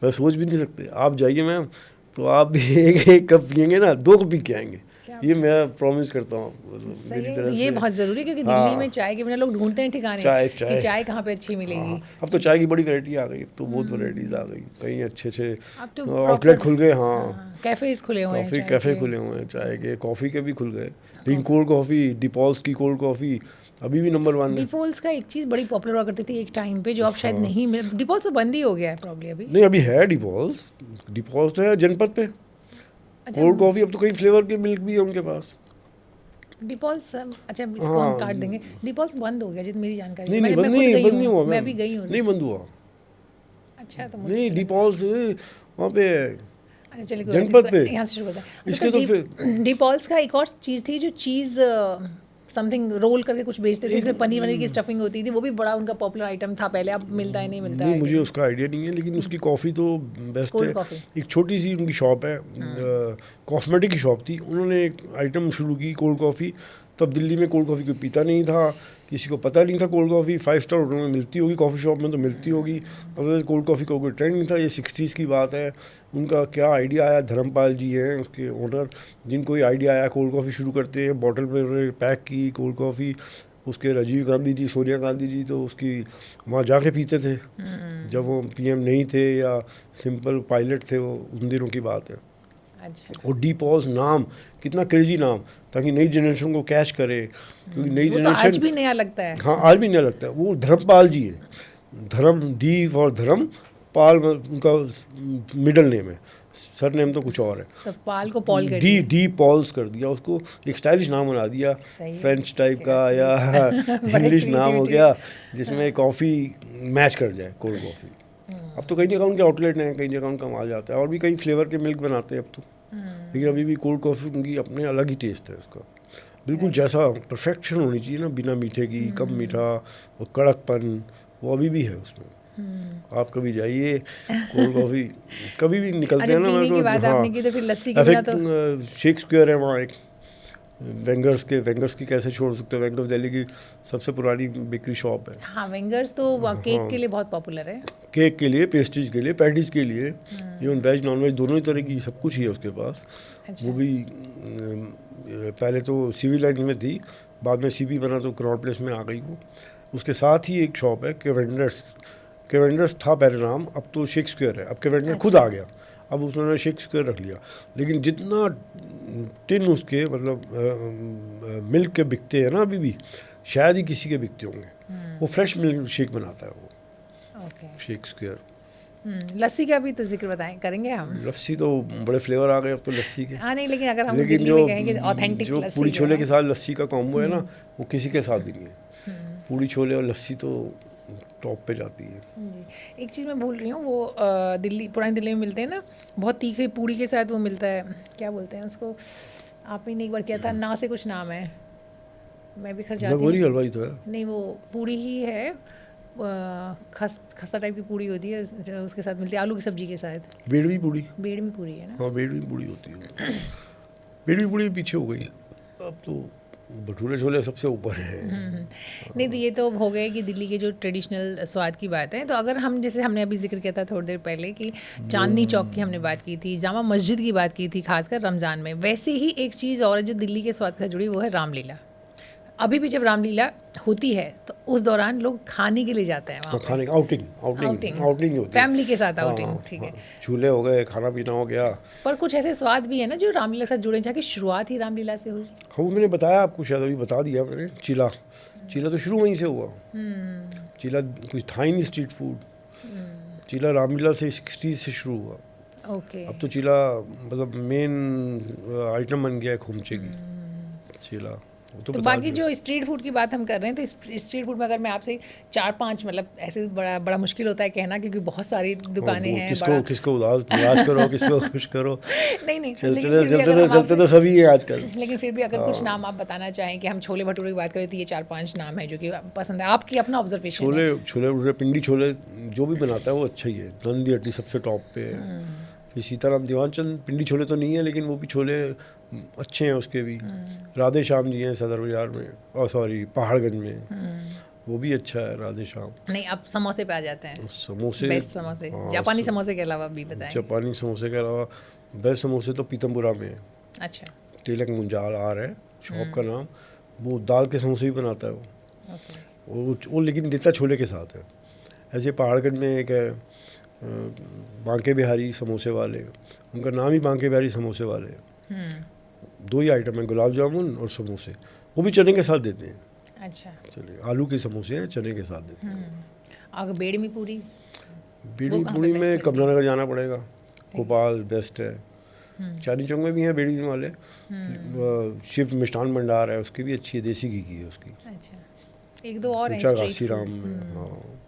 मैं सोच भी नहीं सकते। आप जाइए मैम, तो आप भी एक कप पियेंगे ना, 2 कप पी के आएंगे। ये मैं प्रॉमिस करता हूँ सही मेरी है, तरफ ये से। बहुत ज़रूरी है क्योंकि हाँ। दिल्ली में चाय के बिना लोग ढूंढते हैं ठिकाने चाय कि चाय कहाँ पे अच्छी मिलेगी। हाँ, अब तो चाय की बड़ी वैरायटी आ गई। अब तो बहुत वैराइटीज आ गई, कई अच्छे अब तो आउटलेट proper- खुल गए। हाँ, कैफेज खुले हुए हैं कॉफ़ी चाय कैफ़े के। खुले हुए हैं, चाय के, कॉफ़ी के भी खुल गए। लेकिन कोल्ड कॉफ़ी, डिपॉल्स की कोल्ड कॉफ़ी अभी भी नंबर 1 है। डिपोल्स का एक चीज़ बड़ी पॉपुलर हुआ करती थी एक टाइम पे, जो अब शायद नहीं मिल, डिपोल्स तो बंद ही हो गया है प्रॉब्ली अभी। नहीं, अभी है डिपॉल्स। डिपॉल्स तो है जनपद पे। अच्छा, कोल्ड कॉफ़ी अब तो कई फ्लेवर के मिल्क भी है उनके पास। डिपोल्स, अच्छा इसको हम काट देंगे। डिपोल्स बंद हो गया जितनी मेरी जानकारी नहीं है। नहीं, मैं बंद खुद नहीं, गई बंद नहीं हूँ, हुआ मैं मैम। अभी गई हूँ। नहीं बंद हुआ। अच्छा, तो मुझे नहीं, पता डिपॉल्स वहाँ पे अच्छा, चलिए जनपद पे। यहाँ से शुरू करते हैं। इसके तो फिर डिपॉल्स का एक और चीज़ थी जो चीज़ समथिंग रोल करके कुछ बेचते थे, इसमें पनीर वनीर की स्टफिंग होती थी, वो भी बड़ा उनका पॉपुलर आइटम था पहले। अब मिलता है नहीं मिलता नहीं, है? मुझे उसका आइडिया नहीं है, लेकिन उसकी कॉफ़ी तो बेस्ट कोल्ड है। कॉफ़ी। एक छोटी सी उनकी शॉप है, कॉस्मेटिक की शॉप थी। उन्होंने एक आइटम शुरू की कोल्ड कॉफ़ी। तब दिल्ली में कोल्ड कॉफ़ी कोई पीता नहीं था, किसी को पता नहीं था कोल्ड कॉफ़ी। 5 स्टार होटल में मिलती होगी, कॉफ़ी शॉप में तो मिलती होगी, मतलब कोल्ड कॉफ़ी का कोई ट्रेंड नहीं था। ये 60s की बात है। उनका क्या आइडिया आया, धर्मपाल जी हैं उसके ओनर, जिनको ये आइडिया आया कोल्ड कॉफ़ी शुरू करते हैं। बॉटल में पैक की कोल्ड कॉफ़ी, उसके राजीव गांधी जी, सोनिया गांधी जी तो उसकी वहाँ जाके पीते थे जब वो पीएम नहीं थे या सिंपल पायलट थे, वो उन दिनों की बात है। अच्छा, और डिपॉज नाम कितना क्रेजी नाम, ताकि नई जनरेशन को कैच करे, क्योंकि नई वो तो आज जनरेशन। भी नया लगता है। हाँ, आज भी नहीं लगता है। वो धर्मपाल जी है, धर्म डी फॉर धर्म, पाल उनका मिडल नेम है, सर नेम तो कुछ और है। तो पाल को पॉल कर डी दिया। डी पॉल्स कर दिया उसको, एक स्टाइलिश नाम बना दिया, सही है। फ्रेंच टाइप का या इंग्लिश नाम हो गया, जिसमें कॉफ़ी मैच कर जाए कोल्ड कॉफ़ी। अब तो कई जगह उनके आउटलेट हैं, कई जगह उनका माल जाता है, और भी कई फ्लेवर के मिल्क बनाते हैं अब तो। लेकिन अभी भी कोल्ड कॉफ़ी उनकी अपने अलग ही टेस्ट है उसका, बिल्कुल जैसा परफेक्शन होनी चाहिए ना, बिना मीठे की, कम मीठा और कड़कपन, वो अभी भी है उसमें। आप कभी जाइए कोल्ड कॉफ़ी, कभी भी निकलते अच्छा, हैं ना, पीने की बात आपने की तो फिर लस्सी के बिना तो शेक्सपियर है वहाँ एक, वेंगर्स की कैसे छोड़ सकते हैं। वेंगर्स दिल्ली की सबसे पुरानी बेकरी शॉप है। हाँ, वेंगर्स तो केक के लिए बहुत पॉपुलर है। केक के लिए, पेस्ट्रीज के लिए, पैटीज के लिए, इवन वेज नॉन वेज दोनों ही तरह की सब कुछ ही है उसके पास। अच्छा। वो भी पहले तो सिविल लाइन में थी, बाद में सीपी बना तो क्रॉड प्लेस में आ गई वो। उसके साथ ही एक शॉप है केवेंडर्स था पहले नाम, अब तो शेक्सपियर है। अब केवेंडर खुद आ गया, अब उसने शेक्सपियर रख लिया। लेकिन जितना टिन उसके मतलब मिल्क के बिकते हैं ना अभी भी, शायद ही किसी के बिकते होंगे। वो फ्रेश मिल्क शेक बनाता है वो ओके। शेक्सपियर। लस्सी का भी तो जिक्र बताएं, करेंगे हम। लस्सी तो बड़े फ्लेवर आ गए अब तो लस्सी के। हाँ नहीं, लेकिन अगर हम लेकिन दिल्ली में कहेंगे ऑथेंटिक जो लस्सी पूड़ी जो छोले है। के साथ लस्सी का कॉम्बो है ना, वो किसी के साथ भी नहीं है। पूड़ी छोले और लस्सी तो टॉप पे जाती है। जी। एक चीज़ मैं भूल रही हूँ, वो दिल्ली, पुरानी दिल्ली में मिलते हैं ना, बहुत तीखी पूड़ी के साथ वो मिलता है, क्या बोलते हैं उसको, आपने एक बार किया था ना, से कुछ नाम है, मैं भी खर जाती नगोरी हूँ। हलवाई तो है। नहीं, वो पूड़ी ही है, खस्ता टाइप की पूड़ी होती है जो उसके साथ मिलती है, आलू की सब्जी के साथ। बेड़वी पूड़ी। बेड़मी पूड़ी है ना। हाँ, बेड़वी पूड़ी होती है। बेड़वी पूड़ी पीछे हो गई, अब तो भटूरे छोले सबसे ऊपर है। नहीं, तो ये तो हो गए कि दिल्ली के जो ट्रेडिशनल स्वाद की बात है। तो अगर हम, जैसे हमने अभी जिक्र किया था थोड़ी देर पहले कि चांदनी चौक की हमने बात की थी, जामा मस्जिद की बात की थी, खासकर रमज़ान में, वैसे ही एक चीज़ और है जो दिल्ली के स्वाद से जुड़ी, वो है रामलीला। अभी भी जब रामलीला होती है तो उस दौरान लोग खाने के लिए जाते हैं वहाँ पे। खाने का आउटिंग होती है। फैमिली के साथ हाँ, आउटिंग, ठीक है। झूले हो गए, खाना पीना हो गया। पर कुछ ऐसे स्वाद भी है ना जो रामलीला के साथ जुड़े, जहाँ की शुरुआत ही रामलीला से हुई। हाँ, वो मैंने बताया आपको, शायद अभी बता दिया मैंने। चीला तो शुरू वहीं से हुआ। चीला कुछ था ही नहीं स्ट्रीट फूड। चीला रामलीला से 60s से शुरू हुआ। ओके। अब तो चीला मतलब मेन आइटम बन गया है खोमचे की। चीला तो बता बाकी दिया। जो स्ट्रीट फूड की बात हम कर रहे हैं, तो स्ट्रीट फूड में अगर मैं आपसे 4-5 मतलब ऐसे बड़ा बड़ा मुश्किल होता है कहना, क्योंकि बहुत सारी दुकानें वो हैं। किसको किसको निराश करो, किसको खुश करो। नहीं नहीं, चलते लेकिन तो फिर भी चलते अगर तो हम चलते आपसे- तो सभी हैं आजकल। लेकिन फिर भी अगर कुछ नाम आप बताना चाहें कि हम छोले भटूरे की बात करें, तो ये 4-5 नाम है जो कि पसंद है, आपकी अपना ऑब्जर्वेशन है। छोले छोले भटूरे, पिंडी छोले जो भी बनाता है वो अच्छा ही है। नंदी हड्डी सबसे टॉप पे है। फिर सीताराम दीवानचंद पिंडी छोले तो नहीं है, लेकिन वो भी छोले अच्छे हैं उसके भी। राधे श्याम जी हैं सदर बाजार में, और सॉरी पहाड़गंज में, वो भी अच्छा है राधे श्याम। नहीं, आप समोसे पे आ जाते हैं। समोसे, बेस्ट समोसे, हाँ, जापानी समोसे के अलावा भी बताएं। जापानी समोसे के अलावा बेस्ट समोसे तो पीतमपुरा में है। अच्छा, तिलक मुंजाल आ रहा है शॉप का नाम। वो दाल के समोसे भी बनाता है वो। ओके। वो लेकिन देता छोले के साथ है। ऐसे पहाड़गंज में एक है बांके बिहारी समोसे वाले, उनका नाम ही बांके बिहारी समोसे वाले है। 2 ही आइटम है, गुलाब जामुन और समोसे। वो भी चने के साथ देते हैं। अच्छा, चलिए, आलू के समोसे हैं, चने के साथ देते हैं। अगर बेड़मी पूरी, बीड़ी कहाँ पे पूड़ी best में मिलती कमला नगर जाना पड़ेगा। गोपाल बेस्ट है। चांदनी चौक में भी हैं बेड़ी वाले। शिव मिष्ठान भंडार है, उसकी भी अच्छी है, देसी घी की है उसकी। अच्छा, 1-2 और हैं ऊंचा स्ट्रीट घासीराम फूड। में, हाँ।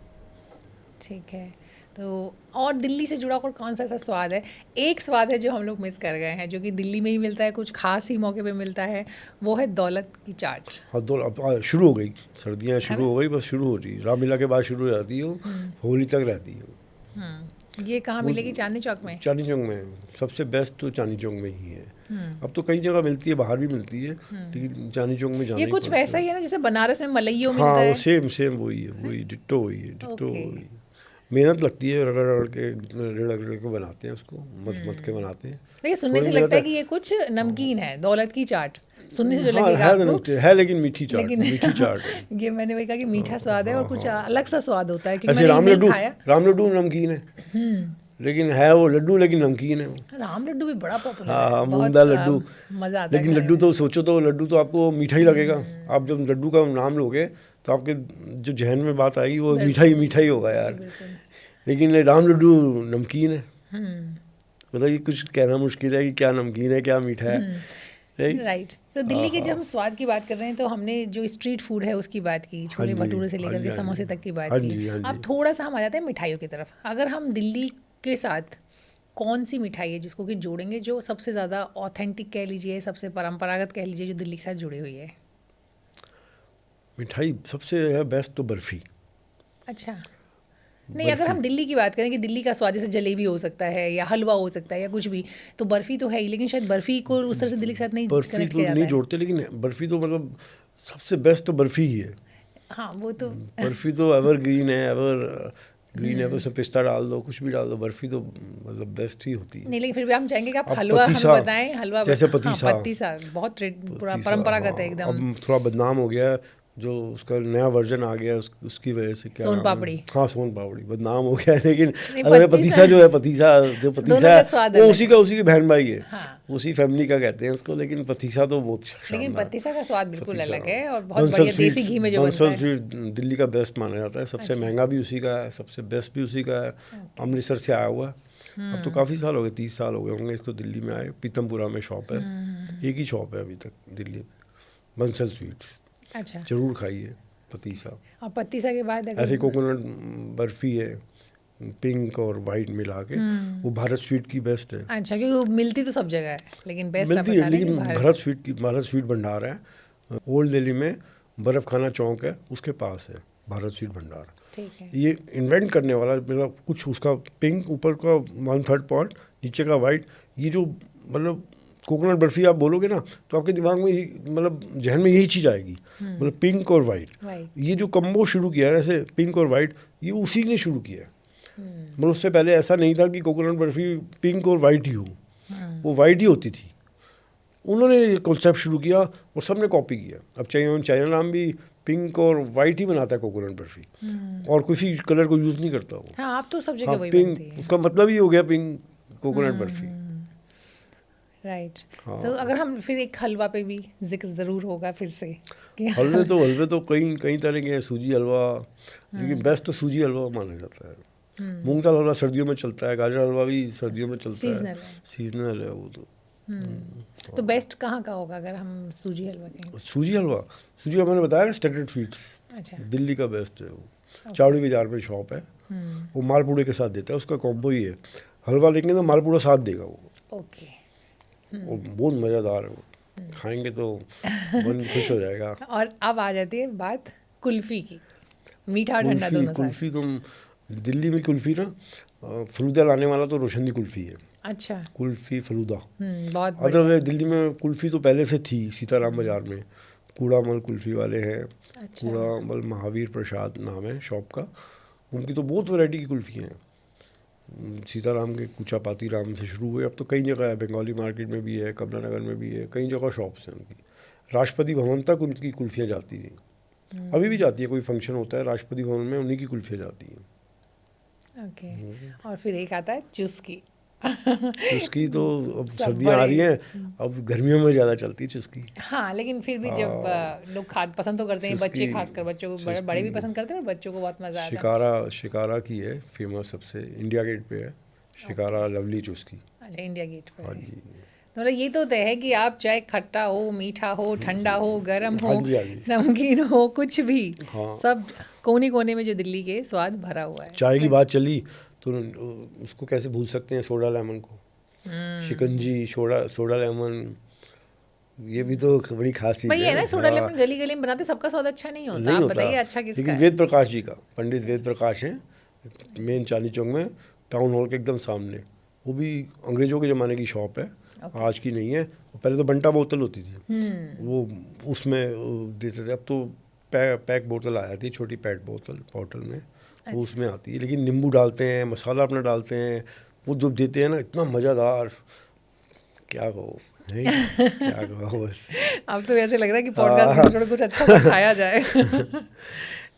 ठीक है। तो और दिल्ली से जुड़ा और कौन सा ऐसा स्वाद है, एक स्वाद है जो हम लोग मिस कर गए हैं, जो कि दिल्ली में ही मिलता है, कुछ खास ही मौके पे मिलता है, वो है दौलत की चाट। हाँ, दो अब शुरू हो गई, सर्दियाँ शुरू हो गई, बस शुरू हो रही। रामलीला के बाद शुरू हो जाती है वो, होली तक रहती है। ये कहाँ मिलेगी? चांदनी चौक में? चांदनी चौक में सबसे बेस्ट तो चांदनी चौक में ही है। अब तो कई जगह मिलती है, बाहर भी मिलती है, लेकिन चांदनी चौक में जाना ये ही कुछ पड़ता वैसा ही है ना, जैसे बनारस में मलइयो हाँ, मिलता वो है। सेम वही है, वही डिट्टो वही है, डिट्टो ओके। वही। मेहनत लगती है, रगड़ रगड़ के बनाते हैं उसको, मत के बनाते हैं। देखिए, सुनने से थोड़ी लगता है मेहनत कि ये कुछ नमकीन है, दौलत की चाट। सुनने से जो हाँ, लगेगा है आपको, नमकीन, है लेकिन मीठी चाट, लेकिन मीठी चाट है। ये मैंने वही कहा कि मीठा स्वाद है और कुछ अलग सा स्वाद होता है, क्योंकि ऐसे मैंने राम नहीं लड्डू, खाया। राम लड्डू नमकीन है, लेकिन है वो लड्डू, लेकिन नमकीन है वो। राम लड्डू भी बड़ा पॉपुलर हाँ, है, मूंग दाल बहुत, लड्डू। मजा आता है लेकिन खाने लड्डू में। तो सोचो, तो लड्डू तो आपको मीठा ही लगेगा। आप जब लड्डू का नाम लोगे तो आपके जो जहन में बात आएगी वो मीठा ही होगा यार। लेकिन ये राम लड्डू नमकीन है। मतलब ये कुछ कहना मुश्किल है कि क्या नमकीन है, क्या मीठा है। नहीं? राइट। तो दिल्ली के जब हम स्वाद की बात कर रहे हैं, तो हमने जो स्ट्रीट फूड है उसकी बात की, छोले हाँ जी, भटूरे से लेकर हाँ जी, के हाँ समोसे जी। तक की बात हाँ की। जी, हाँ अब जी। थोड़ा सा हम आ जाते हैं मिठाइयों की तरफ। अगर हम दिल्ली के साथ कौन सी मिठाई है जिसको कि जोड़ेंगे, जो सबसे ज़्यादा ऑथेंटिक कह लीजिए, सबसे परंपरागत कह लीजिए, जो दिल्ली के साथ जुड़ी हुई है? मिठाई सबसे है बेस्ट तो बर्फ़ी। अच्छा, नहीं, अगर हम दिल्ली की बात करें कि दिल्ली का स्वाद, जैसे जलेबी हो सकता है या हलवा हो सकता है या कुछ भी, तो बर्फ़ी तो है ही, लेकिन शायद बर्फ़ी को उस तरह से दिल्ली के साथ नहीं बर्फ़ी कनेक्ट तो किया नहीं जाता है। जोड़ते, लेकिन बर्फ़ी तो मतलब सबसे बेस्ट तो बर्फ़ी ही है। हाँ, वो तो बर्फ़ी तो एवर ग्रीन है, उसमें पिस्ता डाल दो, कुछ भी डाल दो, बर्फ़ी तो मतलब बेस्ट ही होती है। नहीं, लेकिन फिर भी हम चाहेंगे कि आप अब हलवा हमें पतीसा, बताएं। हलवा जैसे हाँ, पतीसा। पतीसा बहुत पूरा पतीसा, परंपरागत है हाँ, एकदम। अब थोड़ा बदनाम हो गया है, जो उसका नया वर्जन आ गया है, उसकी वजह से क्या सोन नाम है? पापड़ी। हाँ, सोन पापड़ी बदनाम हो गया है, लेकिन नहीं, अगर पतीसा- पतीसा जो है, पतीसा दोनों का स्वाद वो अलग उसी की बहन भाई है। हाँ। उसी फैमिली का कहते हैं उसको, लेकिन पतीसा तो बहुत लेकिन शानदार। पतीसा का स्वाद बिल्कुल पतीसा। अलग है और बहुत बंसल बढ़िया देसी स्वीट्स- घी में जो बंसल बनता है। स्वीट दिल्ली का बेस्ट माना जाता है, सबसे महंगा भी उसी का है, सबसे बेस्ट भी उसी का है। अमृतसर से आया हुआ है। अब तो काफ़ी साल हो गए, 30 साल हो गए होंगे इसको दिल्ली में आए। पीतमपुरा में शॉप है, एक ही शॉप है अभी तक दिल्ली में, बंसल स्वीट्स। अच्छा, जरूर खाइए पतीसा। और पतीसा के बाद ऐसे कोकोनट बर्फ़ी है, पिंक और वाइट मिला के, वो भारत स्वीट की बेस्ट है। अच्छा, क्योंकि वो मिलती तो सब जगह है, लेकिन बेस्ट आप मिलती बता है, रहे हैं लेकिन कि भारत स्वीट भंडार है ओल्ड दिल्ली में, बर्फ़ खाना चौक है, उसके पास है भारत स्वीट भंडार। ठीक है। ये इन्वेंट करने वाला मेरा कुछ, उसका पिंक ऊपर का 1/3 पॉट, नीचे का वाइट, ये जो मतलब कोकोनट बर्फ़ी आप बोलोगे ना, तो आपके दिमाग में मतलब जहन में यही चीज़ आएगी, मतलब पिंक और वाइट। White। ये जो कम्बो शुरू किया है ऐसे पिंक और वाइट, ये उसी ने शुरू किया है। मतलब उससे पहले ऐसा नहीं था कि कोकोनट बर्फ़ी पिंक और वाइट ही हो, वो वाइट ही होती थी। उन्होंने ये कॉन्सेप्ट शुरू किया और सबने कॉपी किया। अब चाइना नाम भी पिंक और वाइट ही बनाता है कोकोनट बर्फ़ी, और किसी कलर को यूज़ नहीं करता वो। हाँ, आप तो सब जगह हाँ, वही बनती पिंक है। उसका मतलब ही हो गया पिंक कोकोनट बर्फ़ी। राइट। हाँ। तो अगर हम फिर एक हलवा पे भी जिक्र ज़रूर होगा फिर से कि हलवे तो कई तरह के हैं, सूजी हलवा, लेकिन बेस्ट तो सूजी हलवा माना जाता है। मूंग दाल हलवा सर्दियों में चलता है, गाजर हलवा भी सर्दियों में चलता Seasonal है, है। सीजनल है वो तो। तो बेस्ट कहाँ का होगा अगर हम सूजी हलवा कहें? सूजी हलवा मैंने बताया ना, स्टैंडर्ड स्वीट्स अच्छा। दिल्ली का बेस्ट है वो। चावड़ी बाजार में शॉप है, वो मालपूड़े के साथ देता है, उसका कॉम्बो ही है। हलवा लेंगे तो मालपूड़ा साथ देगा वो, ओके। वो बहुत मज़ेदार है वो, खाएंगे तो मन खुश हो जाएगा। और अब आ जाती है बात कुल्फ़ी की, मीठा और ठंडा दोनों साथ। कुल्फ़ी तुम दिल्ली में कुल्फ़ी ना, फलूदा लाने वाला तो रोशनी कुल्फ़ी है। अच्छा। कुल्फ़ी फलूदा। बहुत बढ़िया। अदरवाइज दिल्ली में कुल्फ़ी तो पहले से थी, सीताराम बाज़ार में कूड़ामल कुल्फ़ी वाले हैं। अच्छा। कूड़ामल महावीर प्रसाद नाम है शॉप का, उनकी तो बहुत वैरायटी की कुल्फ़ी हैं। सीताराम के कूचापाती राम से शुरू हुए, अब तो कई जगह है, बंगाली मार्केट में भी है, कमला नगर में भी है, कई जगह शॉप्स हैं उनकी। राष्ट्रपति भवन तक उनकी कुल्फ़ियाँ जाती थी, अभी भी जाती है, कोई फंक्शन होता है राष्ट्रपति भवन में उन्हीं की कुल्फ़ियाँ जाती हैं। ओके। और फिर एक आता है चुस्की। चुस्की तो अब सब सर्दियाँ आ रही बड़े। हैं, अब गर्मियों में ज़्यादा चलती है चुस्की। हाँ, लेकिन फिर भी जब लोग पसंद तो करते हैं, बच्चे चुस्की- खासकर बच्चों को, बड़े भी पसंद करते हैं और बच्चों को बहुत मज़ा आता है। शिकारा की है फेमस, सबसे इंडिया गेट पे है शिकारा लवली चुस्की। अच्छा, इंडिया गेट पर हाँ है। जी। तो मतलब ये तो तय है कि आप चाहे खट्टा हो, मीठा हो, ठंडा हो, गर्म हो, हाँ जी, हाँ जी। नमकीन हो, कुछ भी, हाँ। सब कोने कोने में जो दिल्ली के स्वाद भरा हुआ है। चाय की बात चली तो उसको कैसे भूल सकते हैं, सोडा लेमन को। शिकंजी, सोडा लेमन, ये भी तो बड़ी खास चीज़ पर ये है ना, सोडा हाँ। लेमन गली गली में बनाते, सबका स्वाद अच्छा नहीं होता। नहीं आप होता, बताइए अच्छा किसका लेकिन है? वेद प्रकाश जी का, पंडित वेद प्रकाश हैं, मेन चांदनी चौक में टाउन हॉल के एकदम सामने। वो भी अंग्रेजों के ज़माने की शॉप है, आज की नहीं है। पहले तो बंटा बोतल होती थी, वो उसमें देते थे, अब तो पैक बोतल आ जाती है, छोटी पैक बॉटल में, वो उसमें आती है। लेकिन नींबू डालते हैं, मसाला अपना डालते हैं, वो जब देते हैं ना इतना मज़ेदार, क्या कहो नहीं क्या कहो बस। अब तो ऐसे लग रहा है कि पॉडकास्ट में थोड़ा कुछ अच्छा सा खाया जाए।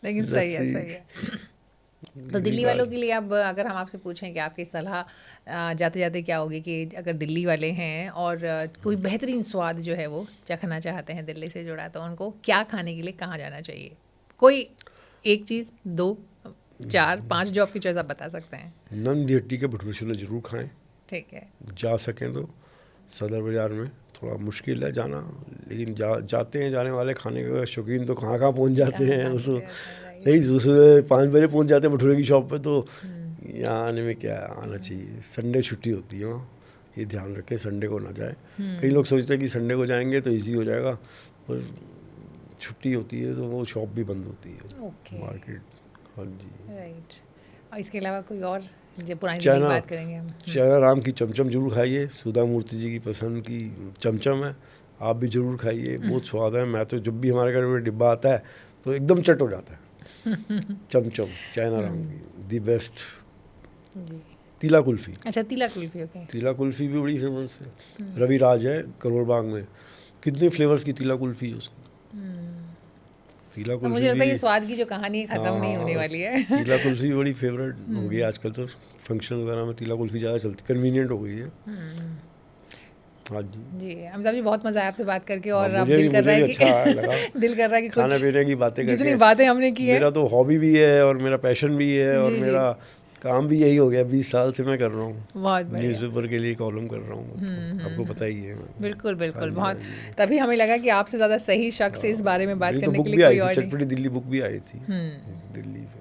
लेकिन सही है, सही है। तो दिल्ली वालों के लिए अब अगर हम आपसे पूछें कि आपकी सलाह जाते जाते क्या होगी, कि अगर दिल्ली वाले हैं और कोई बेहतरीन स्वाद जो है वो चखना चाहते हैं दिल्ली से जुड़ा, तो उनको क्या खाने के लिए कहाँ जाना चाहिए? कोई एक चीज़, 2, 4, 5 जो आपकी चॉइस आप बता सकते हैं। नंदी हट्टी के भटूरे छोले ज़रूर खाएं, ठीक है। जा सकें तो। सदर बाज़ार में थोड़ा मुश्किल है जाना, लेकिन जाते हैं, जाने वाले खाने के शौकीन तो कहाँ पहुँच जाते हैं। उसको नहीं, सुबह 5 बजे पहुँच जाते हैं भटूरे की शॉप पे, तो यहाँ आने में क्या आना चाहिए। संडे छुट्टी होती है वहाँ, ये ध्यान रखें संडे को ना जाए। कई लोग सोचते हैं कि संडे को जाएंगे तो इजी हो जाएगा, पर छुट्टी होती है तो वो शॉप भी बंद होती है, मार्केट। हाँ जी, राइट। और इसके अलावा कोई और जो पुरानी दिल्ली की बात करेंगे हम? चाइना राम की चमचम जरूर खाइए, सुधा मूर्ति जी की पसंद की चमचम है, आप भी ज़रूर खाइए, बहुत स्वाद है। मैं तो जब भी हमारे घर में डिब्बा आता है तो एकदम चट हो जाता है। चमचम चाइना राम की दी बेस्ट। जी। तीला कुल्फ़ी, अच्छा, तीला कुल्फ़ी, ओके। तीला कुल्फ़ी भी बड़ी फेमस है। रवि राज है करोल बाग में, कितने फ्लेवर्स की तीला कुल्फ़ी है उसकी। तीला तो कुल्फ़ी मुझे लगता है भी- ये स्वाद की जो कहानी है ख़त्म नहीं होने वाली है। तीला कुल्फ़ी भी बड़ी फेवरेट हो गई आजकल, तो फंक्शन वगैरह में तीला कुल्फ़ी ज़्यादा चलती, कन्वीनियंट हो गई है। हाँ जी। जी, अमिताभ जी बहुत मज़ा आया आपसे बात करके, और हाँ, अब मुझे दिल भी कर रहा है अच्छा लगा। कि दिल कर रहा है कि खाने कुछ पीने की बातें करके जितनी बातें हमने की है। मेरा तो हॉबी भी है और मेरा पैशन भी है, और जी, जी। मेरा काम भी यही हो गया। 20 साल से मैं कर रहा हूँ, बहुत बढ़िया। न्यूज़पेपर के लिए कॉलम कर रहा हूँ, आपको पता ही है। बिल्कुल बिल्कुल, हाँ जी, बहुत। हाँ जी। तभी हमें लगा कि आपसे ज़्यादा सही शख्स इस बारे में बात मेरी तो करने बुक के भी लिए आई कोई थी, और नहीं। चटपटी दिल्ली बुक भी आई थी दिल्ली पे।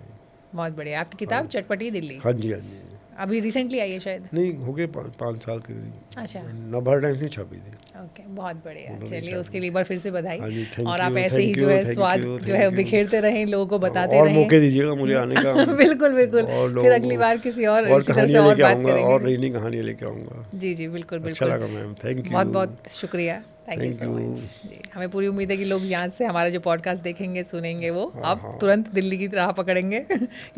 बहुत बढ़िया। आपकी किताब चटपटी दिल्ली हाँ जी, हाँ जी। अभी रिसेंटली आई है शायद? नहीं, हो गए 5 साल के करीब। अच्छा, नवभारत टाइम्स में छपी थी। ओके, बहुत बढ़िया। उन्होंने चलिए, छापी उसके लिए एक बार फिर से बधाई। हाँ जी, थैंक और यू, आप ऐसे ही थैंक जो यू, है थैंक स्वाद यू, जो है थैंक यू। बिखेरते रहें, लोगों को बताते और रहें। मौके दीजिएगा मुझे आने का। बिल्कुल बिल्कुल, और फिर लोगों अगली को बार किसी और और इसी तरह से कहानियाँ और लेके बात आऊँगा, और करेंगे। नई नई कहानियाँ लेके आऊँगा। जी जी, बिल्कुल अच्छा बिल्कुल। लगा मैम, थैंक यू। बहुत बहुत शुक्रिया, thank you Thank so you. Much. जी, हमें पूरी उम्मीद है कि लोग यहाँ से हमारा जो पॉडकास्ट देखेंगे, सुनेंगे, वो हाँ, अब तुरंत दिल्ली की राह पकड़ेंगे,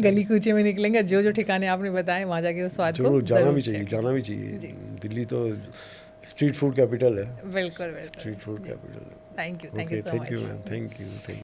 गली कूचे में निकलेंगे, जो जो ठिकाने आपने बताए वहाँ जाके उस स्वाद को जरूर जाना भी चखेंगे। चाहिए, जाना भी चाहिए। दिल्ली तो स्ट्रीट फूड कैपिटल है, बिल्कुल बिल्कुल। स्ट्रीट फूड कैपिटल है। Thank you okay, so thank you much. Ma'am, thank you.